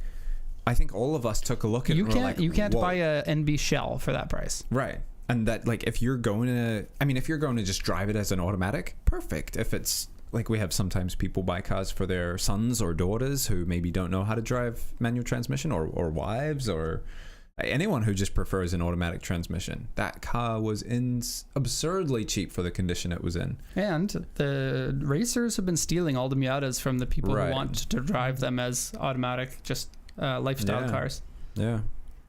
S2: I think all of us took a look at it.
S1: You can't buy a NB Shell for that price.
S2: Right. And that, like, if you're going to just drive it as an automatic, perfect. If it's like, we have sometimes people buy cars for their sons or daughters who maybe don't know how to drive manual transmission, or wives, or anyone who just prefers an automatic transmission. That car was absurdly cheap for the condition it was in. And
S1: the racers have been stealing all the Miatas from the people who want to drive them as automatic, just lifestyle cars.
S2: Yeah.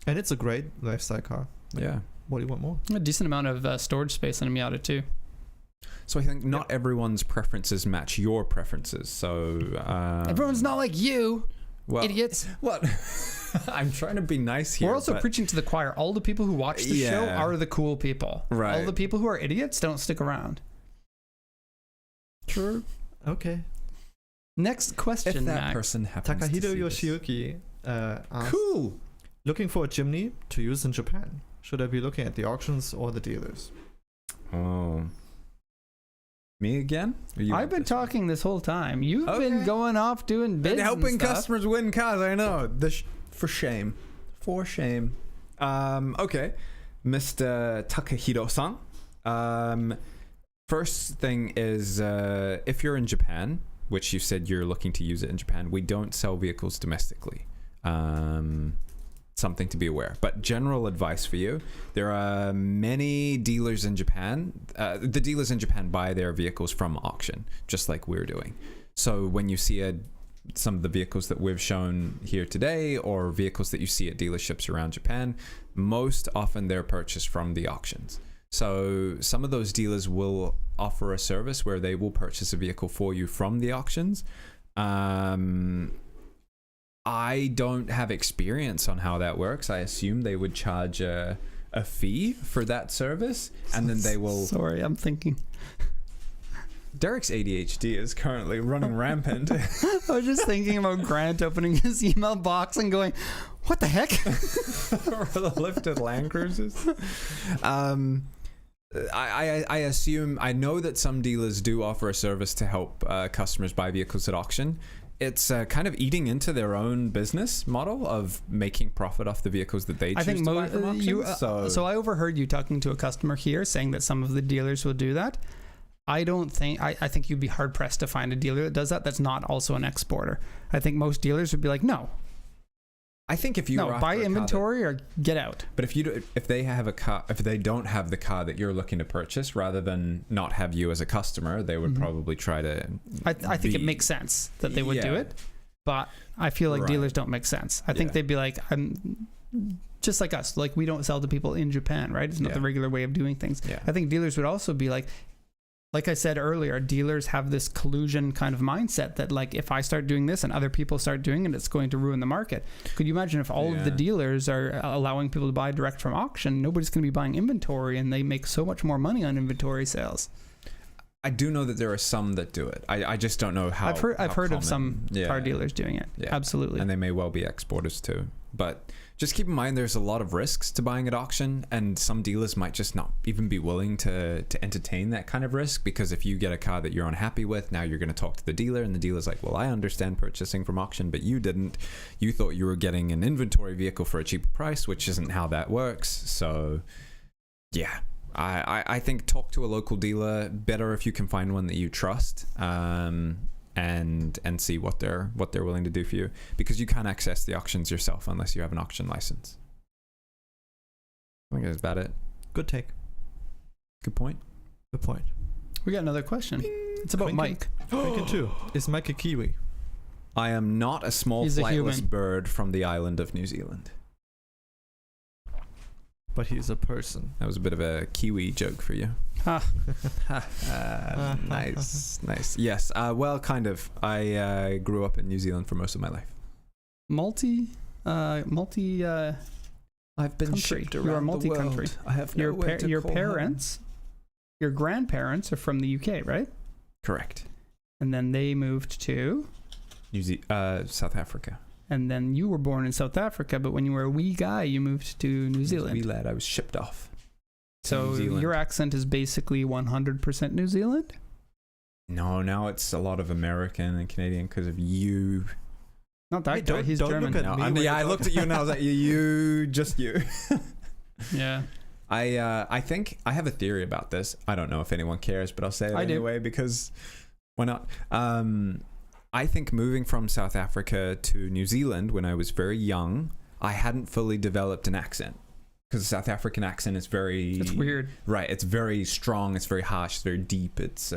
S3: And it's a great lifestyle car.
S2: Yeah.
S3: What do you want more?
S1: A decent amount of storage space in a Miata too.
S2: So I think not everyone's preferences match your preferences. So
S1: everyone's not like you, idiots.
S2: What? I'm trying to be nice here.
S1: We're also preaching to the choir. All the people who watch the show are the cool people.
S2: Right.
S1: All the people who are idiots don't stick around.
S2: True.
S3: Okay.
S1: Next question,
S2: if that
S1: Max.
S2: person happens
S3: Takahito
S2: to see
S3: Yoshiyuki asked,
S2: cool.
S3: Looking for a chimney to use in Japan. Should I be looking at the auctions or the dealers?
S2: Oh. Me again?
S1: I've been talking this whole time. You've been going off doing bids
S2: helping
S1: and stuff.
S2: customers win cars. I know. For shame. For shame. Okay. Mr. Takahito-san. First thing is, if you're in Japan, which you said you're looking to use it in Japan, we don't sell vehicles domestically. Something to be aware. But general advice for you, there are many dealers in Japan. The dealers in Japan buy their vehicles from auction, just like we're doing. So when you see some of the vehicles that we've shown here today, or vehicles that you see at dealerships around Japan, most often they're purchased from the auctions. So some of those dealers will offer a service where they will purchase a vehicle for you from the auctions. I don't have experience on how that works. I assume they would charge a fee for that service, and then they will...
S1: Sorry, I'm thinking.
S2: Derek's ADHD is currently running rampant.
S1: I was just thinking about Grant opening his email box and going, what the heck?
S2: For the lifted Land Cruisers. I assume... I know that some dealers do offer a service to help customers buy vehicles at auction. It's kind of eating into their own business model of making profit off the vehicles that they choose to buy from auctions.
S1: So I overheard you talking to a customer here saying that some of the dealers will do that. I think you'd be hard pressed to find a dealer that does that. That's not also an exporter. I think most dealers would be like, no.
S2: I think if you
S1: buy inventory or get out.
S2: But if they don't have the car that you're looking to purchase, rather than not have you as a customer, they would probably try to.
S1: I think it makes sense that they would do it, but I feel like dealers don't make sense. I think they'd be like, I'm just like us. Like, we don't sell to people in Japan, right? It's not the regular way of doing things. Yeah. I think dealers would also be like I said earlier, dealers have this collusion kind of mindset that, like, if I start doing this and other people start doing it, it's going to ruin the market. Could you imagine if all of the dealers are allowing people to buy direct from auction? Nobody's going to be buying inventory, and they make so much more money on inventory sales.
S2: I do know that there are some that do it. I just don't know how.
S1: I've heard of some car dealers doing it. Yeah. Absolutely.
S2: And they may well be exporters too. But just keep in mind, there's a lot of risks to buying at auction, and some dealers might just not even be willing to entertain that kind of risk, because if you get a car that you're unhappy with, now you're going to talk to the dealer, and the dealer's like, well, I understand purchasing from auction, but you didn't. You thought you were getting an inventory vehicle for a cheaper price, which isn't how that works. So yeah, I think talk to a local dealer. Better if you can find one that you trust, and see what they're willing to do for you, because you can't access the auctions yourself unless you have an auction license. I think that's about it.
S3: Good take.
S2: Good point.
S3: Good point.
S1: We got another question. It's about Mike.
S3: Question 2. Is Mike a Kiwi?
S2: I am not a small
S1: He's a
S2: flightless
S1: human.
S2: bird from the island of New Zealand.
S3: But he's a person.
S2: That was a bit of a Kiwi joke for you.
S1: Ha.
S2: Nice. Yes. Well, kind of. I grew up in New Zealand for most of my life.
S1: Multi.
S2: I've been
S1: Country.
S2: shipped
S1: You are
S2: around the
S1: multi-country.
S2: world. I have
S1: Your
S2: nowhere to
S1: your
S2: call home.
S1: parents, your grandparents are from the UK, right?
S2: Correct.
S1: And then they moved to,
S2: South Africa.
S1: and then you were born in South Africa, but when you were a wee guy, you moved to New
S2: As a
S1: Zealand.
S2: wee lad, I was shipped off. to
S1: So
S2: New Zealand.
S1: your accent is basically 100% New Zealand?
S2: No, now it's a lot of American and Canadian because of you.
S1: Not that
S3: Hey,
S1: guy, he's
S3: don't
S1: German.
S3: look at
S2: No,
S3: me
S2: I
S3: when
S2: mean,
S3: you're
S2: I looked at you and I was like, you, just you.
S1: Yeah.
S2: I think I have a theory about this. I don't know if anyone cares, but I'll say it
S1: I do.
S2: anyway because why not? I think moving from South Africa to New Zealand when I was very young, I hadn't fully developed an accent, because the South African accent is very...
S1: It's weird.
S2: Right, it's very strong, it's very harsh, it's very deep. It's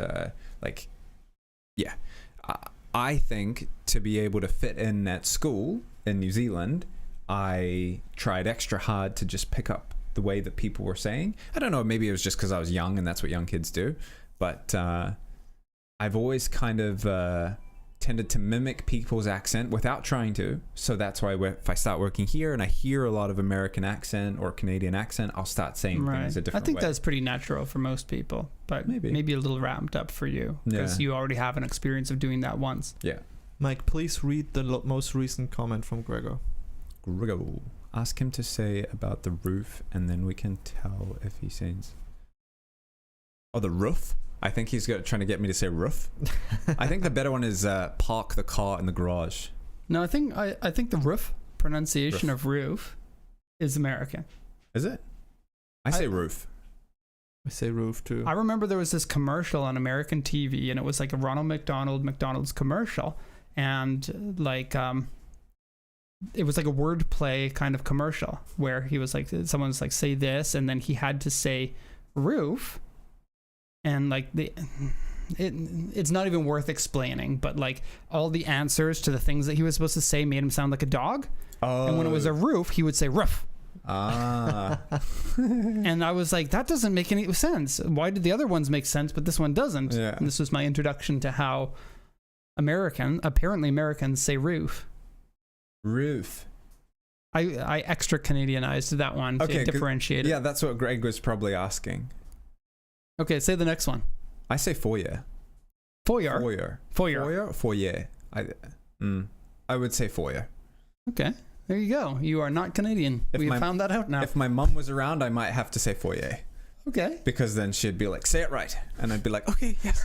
S2: I think to be able to fit in at school in New Zealand, I tried extra hard to just pick up the way that people were saying. I don't know, maybe it was just because I was young and that's what young kids do, but I've always kind of tended to mimic people's accent without trying to. So that's why if I start working here and I hear a lot of American accent or Canadian accent, I'll start saying things a different way.
S1: I think that's pretty natural for most people, but maybe a little ramped up for you because you already have an experience of doing that once.
S2: Yeah.
S3: Mike, please read the most recent comment from Gregor.
S2: Gregor. Ask him to say about the roof, and then we can tell if he sings. Oh, the roof? I think he's trying to get me to say roof. I think the better one is park the car in the garage.
S1: No, I think the roof pronunciation of roof is American.
S2: Is it? I say roof.
S3: I say roof too.
S1: I remember there was this commercial on American TV, and it was like a Ronald McDonald's commercial, and like it was like a wordplay kind of commercial where he was like, someone's like, say this, and then he had to say roof, and like it's not even worth explaining, but like all the answers to the things that he was supposed to say made him sound like a dog.
S2: Oh.
S1: And when it was a roof, he would say roof.
S2: Ah.
S1: And I was like, that doesn't make any sense. Why did the other ones make sense, but this one doesn't?
S2: Yeah.
S1: And this was my introduction to how apparently Americans say roof.
S2: Roof.
S1: I extra Canadianized that one to differentiate it.
S2: Yeah, that's what Greg was probably asking.
S1: Okay, say the next one.
S2: I say foyer.
S1: Foyer.
S2: Foyer. I would say foyer.
S1: Okay, there you go. You are not Canadian. We found that out now.
S2: If my mum was around, I might have to say foyer.
S1: Okay.
S2: Because then she'd be like, say it right. And I'd be like, okay, yes.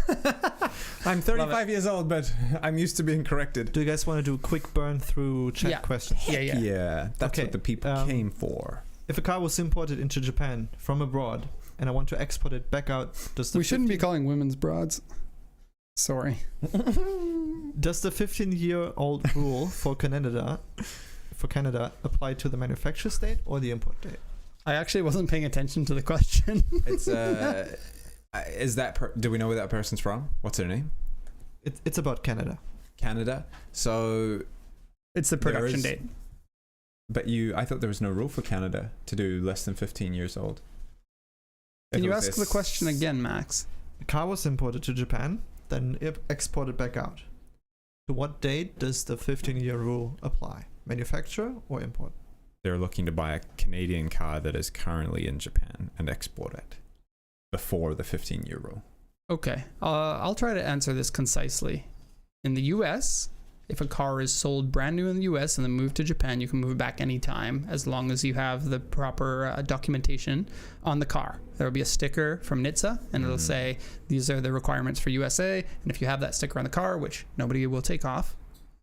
S2: I'm 35 years old, but I'm used to being corrected.
S3: Do you guys want to do a quick burn through chat questions?
S1: Yeah.
S2: That's what the people came for.
S3: If a car was imported into Japan from abroad and I want to export it back out,
S1: we shouldn't be calling women's broads. Sorry.
S3: Does the 15-year-old rule for Canada apply to the manufacture state or the import date?
S1: I actually wasn't paying attention to the question.
S2: It's is that do we know where that person's from? What's their name?
S3: It's about Canada.
S2: Canada. So
S1: it's the production date.
S2: But I thought there was no rule for Canada to do less than 15 years old.
S1: Can you ask the question again, Max?
S3: The car was imported to Japan, then exported back out. To what date does the 15-year rule apply? Manufacture or import?
S2: They're looking to buy a Canadian car that is currently in Japan and export it before the 15-year rule.
S1: Okay. I'll try to answer this concisely. In the US, if a car is sold brand new in the US and then moved to Japan, you can move it back anytime as long as you have the proper documentation on the car. There will be a sticker from NHTSA, and it'll say, these are the requirements for USA. And if you have that sticker on the car, which nobody will take off,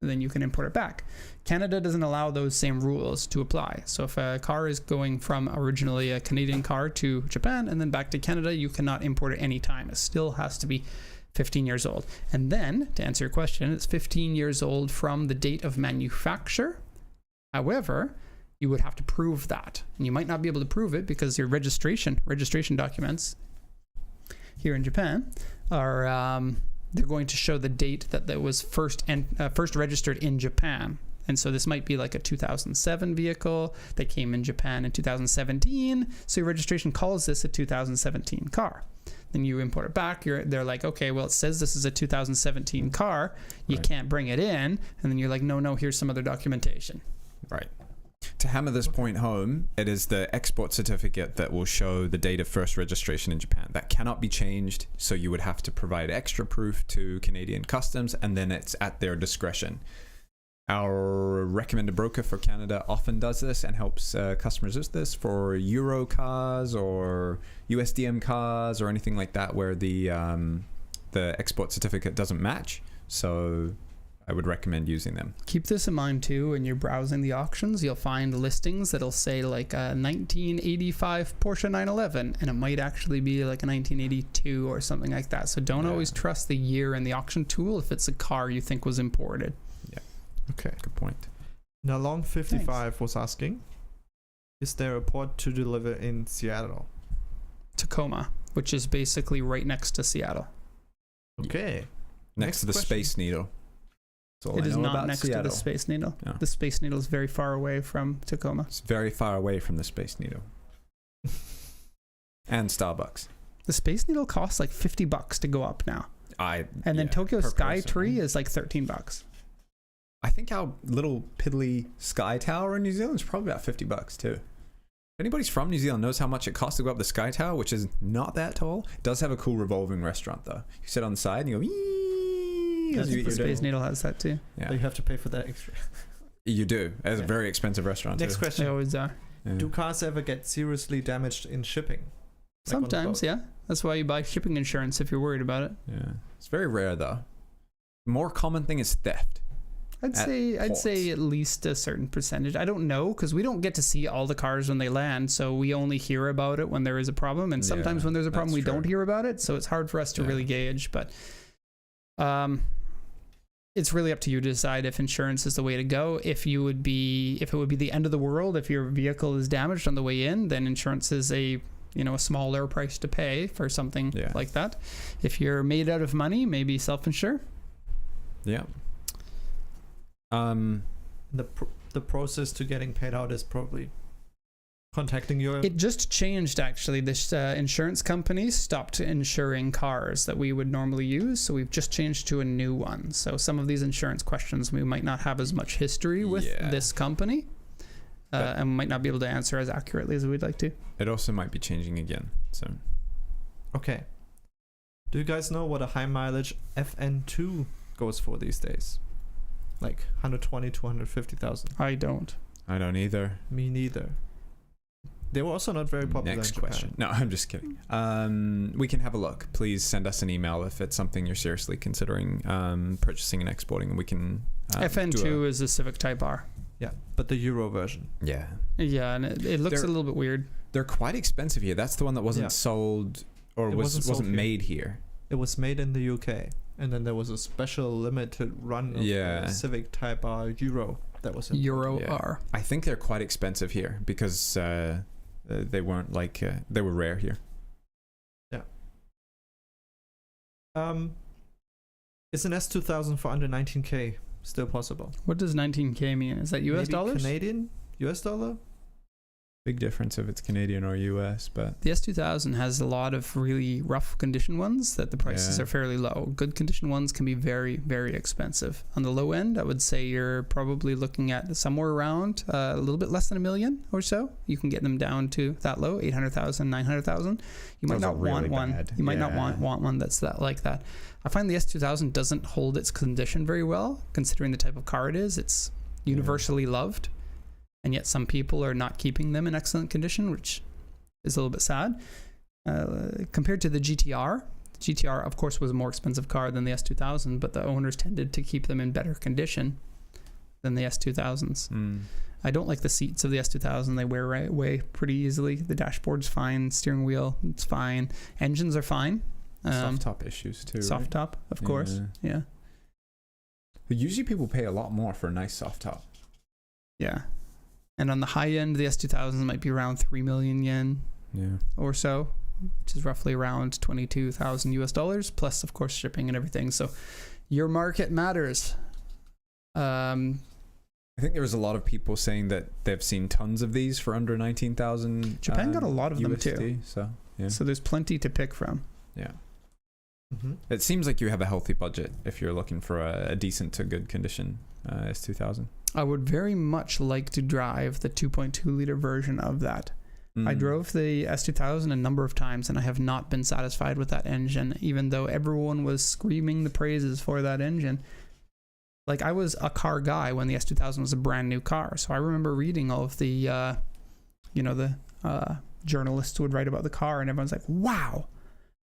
S1: then you can import it back. Canada doesn't allow those same rules to apply. So if a car is going from originally a Canadian car to Japan and then back to Canada, you cannot import it anytime. It still has to be 15 years old. And then, to answer your question, it's 15 years old from the date of manufacture. However, you would have to prove that. And you might not be able to prove it because your registration documents here in Japan are they're going to show the date that was first registered in Japan. And so this might be like a 2007 vehicle that came in Japan in 2017. So your registration calls this a 2017 car. Then you import it back. They're like, okay, well, it says this is a 2017 car. You can't bring it in. And then you're like, no, here's some other documentation.
S2: Right. To hammer this point home, it is the export certificate that will show the date of first registration in Japan. That cannot be changed, so you would have to provide extra proof to Canadian customs, and then it's at their discretion. Our recommended broker for Canada often does this and helps customers with this for Euro cars or USDM cars or anything like that where the export certificate doesn't match. So I would recommend using them.
S1: Keep this in mind too when you're browsing the auctions. You'll find listings that'll say like a 1985 Porsche 911 and it might actually be like a 1982 or something like that. So don't always trust the year in the auction tool if it's a car you think was imported.
S2: Yeah.
S3: Okay.
S2: Good point.
S3: Now, Long55 was asking, is there a port to deliver in Seattle?
S1: Tacoma, which is basically right next to Seattle.
S3: Okay.
S2: Next to the
S3: question.
S2: Space Needle.
S1: It is not next to the Space Needle.
S2: No.
S1: The Space Needle is very far away from Tacoma.
S2: It's very far away from the Space Needle. And Starbucks.
S1: The Space Needle costs like $50 to go up now. And then Tokyo Sky Tree is like $13.
S2: I think our little piddly Sky Tower in New Zealand is probably about $50 too. If anybody's from New Zealand knows how much it costs to go up the Sky Tower, which is not that tall. It does have a cool revolving restaurant though. You sit on the side and you go,
S1: Yes, the Space Needle has that too.
S3: Yeah. So you have to pay for that extra.
S2: You do. It's a very expensive restaurant.
S3: Next question.
S1: They always are.
S2: Yeah.
S3: Do cars ever get seriously damaged in shipping?
S1: Sometimes, yeah. That's why you buy shipping insurance if you're worried about it.
S2: Yeah. It's very rare though. More common thing is theft.
S1: I'd say at least a certain percentage. I don't know because we don't get to see all the cars when they land, so we only hear about it when there is a problem, and sometimes when there's a problem we don't hear about it, so it's hard for us to really gauge. But it's really up to you to decide if insurance is the way to go. If it would be the end of the world if your vehicle is damaged on the way in, then insurance is a smaller price to pay for something like that. If you're made out of money, maybe self-insure.
S2: Yeah.
S3: The process to getting paid out is probably contacting your...
S1: It just changed actually. This insurance company stopped insuring cars that we would normally use, so we've just changed to a new one. So some of these insurance questions we might not have as much history with this company and might not be able to answer as accurately as we'd like to.
S2: It also might be changing again. So
S3: okay, do you guys know what a high mileage FN2 goes for these days? Like 120 to 150,000.
S1: I don't
S2: either.
S3: Me neither. They were also not very popular.
S2: Next
S3: in Japan.
S2: question. No, I'm just kidding. We can have a look. Please send us an email if it's something you're seriously considering purchasing and exporting, and we can.
S1: FN2 is a Civic Type R.
S3: Yeah, but the Euro version.
S2: Yeah.
S1: Yeah, and it looks a little bit weird.
S2: They're quite expensive here. That's the one that wasn't sold or wasn't made here.
S3: It was made in the UK, and then there was a special limited run of Civic Type R Euro that was
S1: Euro R.
S2: I think they're quite expensive here because they weren't like they were rare here.
S3: Yeah. Is an S2000 for under 19K still possible?
S1: What does 19K mean? Is that US dollars?
S3: Canadian? US dollar?
S2: Big difference if it's Canadian or US, but
S1: the S2000 has a lot of really rough condition ones that the prices are fairly low. Good condition ones can be very, very expensive. On the low end, I would say you're probably looking at somewhere around a little bit less than $1 million or so. You can get them down to that low, 800,000, 900,000. You might not want one. You might not want one that's like that. I find the S2000 doesn't hold its condition very well, considering the type of car it is. It's universally loved. And yet some people are not keeping them in excellent condition, which is a little bit sad. Compared to the GTR, of course, was a more expensive car than the S2000, but the owners tended to keep them in better condition. than the S2000s.
S2: Mm.
S1: I don't like the seats of the S2000. They wear away pretty easily. The dashboard's fine. Steering wheel, it's fine. Engines are fine.
S2: Soft top issues too.
S1: Soft
S2: right?
S1: top, of course. Yeah.
S2: But usually people pay a lot more for a nice soft top.
S1: Yeah. And on the high end, the S2000s might be around 3 million yen or so, which is roughly around 22,000 US dollars, plus, of course, shipping and everything. So your market matters.
S2: I think there was a lot of people saying that they've seen tons of these for under 19,000.
S1: Japan got a lot of them
S2: USD,
S1: too.
S2: So, yeah.
S1: So there's plenty to pick from.
S2: Yeah.
S3: Mm-hmm.
S2: It seems like you have a healthy budget if you're looking for a decent to good condition S2000.
S1: I would very much like to drive the 2.2 liter version of that. I drove the S2000 a number of times and I have not been satisfied with that engine, even though everyone was screaming the praises for that engine. Like, I was a car guy when the S2000 was a brand new car, so I remember reading all of the, journalists would write about the car, and everyone's like, wow.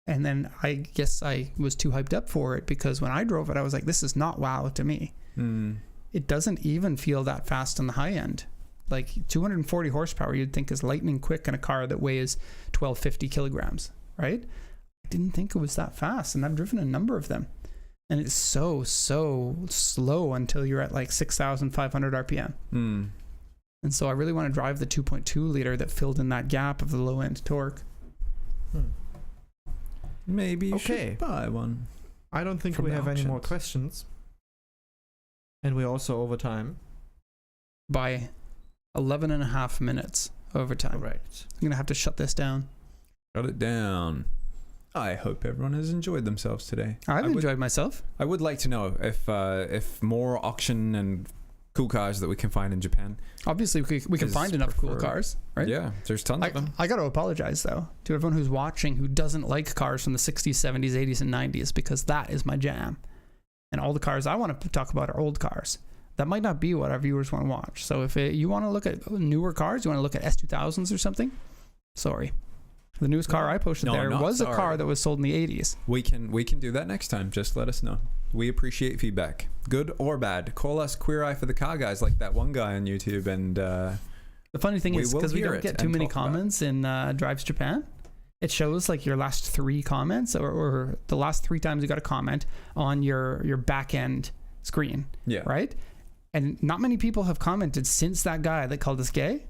S1: And then I guess I was too hyped up for it, because when I drove it, I was like, this is not wow to me. It doesn't even feel that fast on the high end. Like, 240 horsepower you'd think is lightning quick in a car that weighs 1250 kilograms, right? I didn't think it was that fast, and I've driven a number of them. And it's so slow until you're at like 6,500 RPM. And so I really want to drive the 2.2 liter that filled in that gap of the low end torque.
S2: Maybe you should buy one.
S3: I don't think we have any more questions. And we're also over time.
S1: By 11 and a half minutes over time.
S3: Correct.
S1: I'm going to have to shut this down.
S2: Shut it down. I hope everyone has enjoyed themselves today.
S1: I've enjoyed myself.
S2: I would like to know if more auction and cool cars that we can find in Japan.
S1: Obviously, we can find enough cool cars, right?
S2: Yeah, there's tons of them.
S1: I got to apologize, though, to everyone who's watching who doesn't like cars from the 60s, 70s, 80s, and 90s, because that is my jam. And all the cars I want to talk about are old cars. That might not be what our viewers want to watch. So if you want to look at newer cars, you want to look at S2000s or something, sorry. The newest car I posted was a car that was sold in the 80s.
S2: We can do that next time. Just let us know. We appreciate feedback, good or bad. Call us Queer Eye for the Car Guys, like that one guy on YouTube. And the
S1: funny thing is, because we don't get too many comments in Drives Japan, it shows like your last 3 comments or the last 3 times you got a comment on your back end screen.
S2: Yeah.
S1: Right? And not many people have commented since that guy that called us gay.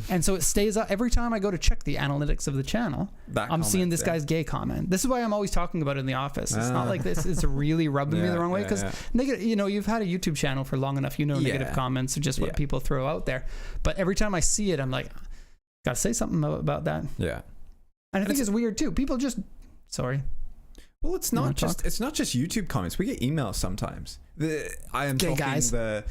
S1: And so it stays up every time I go to check the analytics of the channel. I'm seeing this guy's gay comment. This is why I'm always talking about it in the office. It's not like this. It's really rubbing me the wrong way, because negative. You've had a YouTube channel for long enough. Negative comments are just what people throw out there. But every time I see it, I'm like, gotta say something about that.
S2: Yeah.
S1: And I think it's weird too. People just sorry.
S2: Well, it's not just YouTube comments. We get emails sometimes. I am talking
S1: guys.
S2: The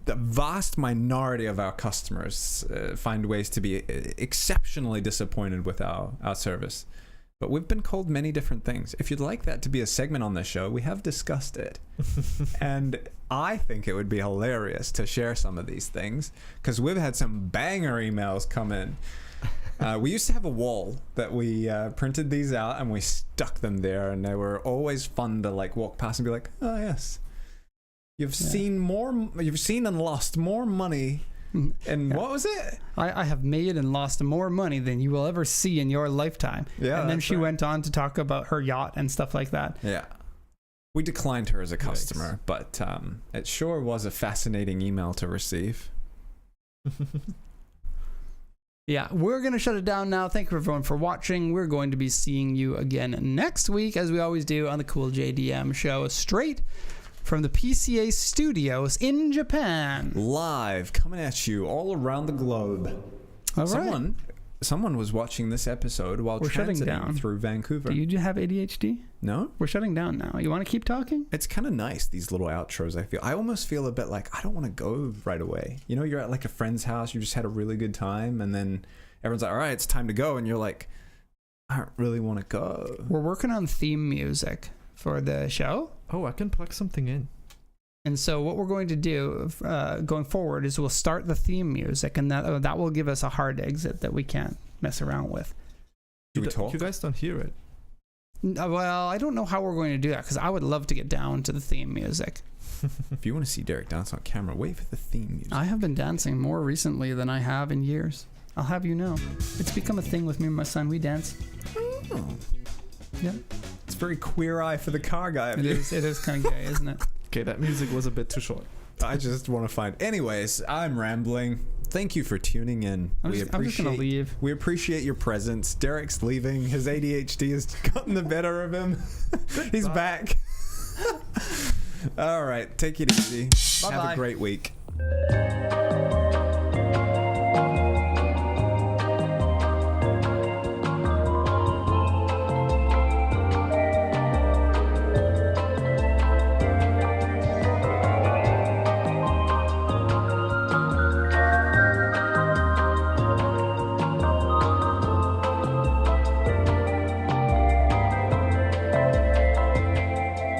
S2: vast minority of our customers find ways to be exceptionally disappointed with our service. But we've been called many different things. If you'd like that to be a segment on this show, we have discussed it. And I think it would be hilarious to share some of these things, because we've had some banger emails come in. We used to have a wall that we printed these out and we stuck them there, and they were always fun to like walk past and be like, oh yes, you've seen and lost more money. And what was it?
S1: I have made and lost more money than you will ever see in your lifetime. Yeah. And then she went on to talk about her yacht and stuff like that.
S2: Yeah. We declined her as a customer, but it sure was a fascinating email to receive.
S1: Yeah, we're going to shut it down now. Thank you everyone for watching. We're going to be seeing you again next week, as we always do on the Cool JDM show, straight from the PCA studios in Japan.
S2: Live, coming at you all around the globe.
S1: All right.
S2: Someone was watching this episode while transiting through Vancouver.
S1: Do you have ADHD?
S2: No?
S1: We're shutting down now. You want to keep talking?
S2: It's kind of nice, these little outros, I almost feel a bit like I don't want to go right away. You're at like a friend's house, you just had a really good time, and then everyone's like, all right, it's time to go, and you're like, I don't really want to go.
S1: We're working on theme music for the show.
S3: Oh, I can plug something in.
S1: And so what we're going to do going forward is we'll start the theme music, and that will give us a hard exit that we can't mess around with.
S2: Do we talk?
S3: You guys don't hear it.
S1: Well, I don't know how we're going to do that because I would love to get down to the theme music.
S2: If you want to see Derek dance on camera, wait for the theme music.
S1: I have been dancing more recently than I have in years. I'll have you know. It's become a thing with me and my son. We dance.
S2: Oh.
S1: Yeah.
S2: It's very queer eye for the car guy.
S1: It is kind of gay, isn't it?
S3: Okay, that music was a bit too short.
S2: I just want to find. Anyways, I'm rambling. Thank you for tuning in.
S1: I'm just gonna leave.
S2: We appreciate your presence. Derek's leaving. His ADHD has gotten the better of him. He's back. All right, take it easy.
S1: Bye-bye.
S2: Have a great week.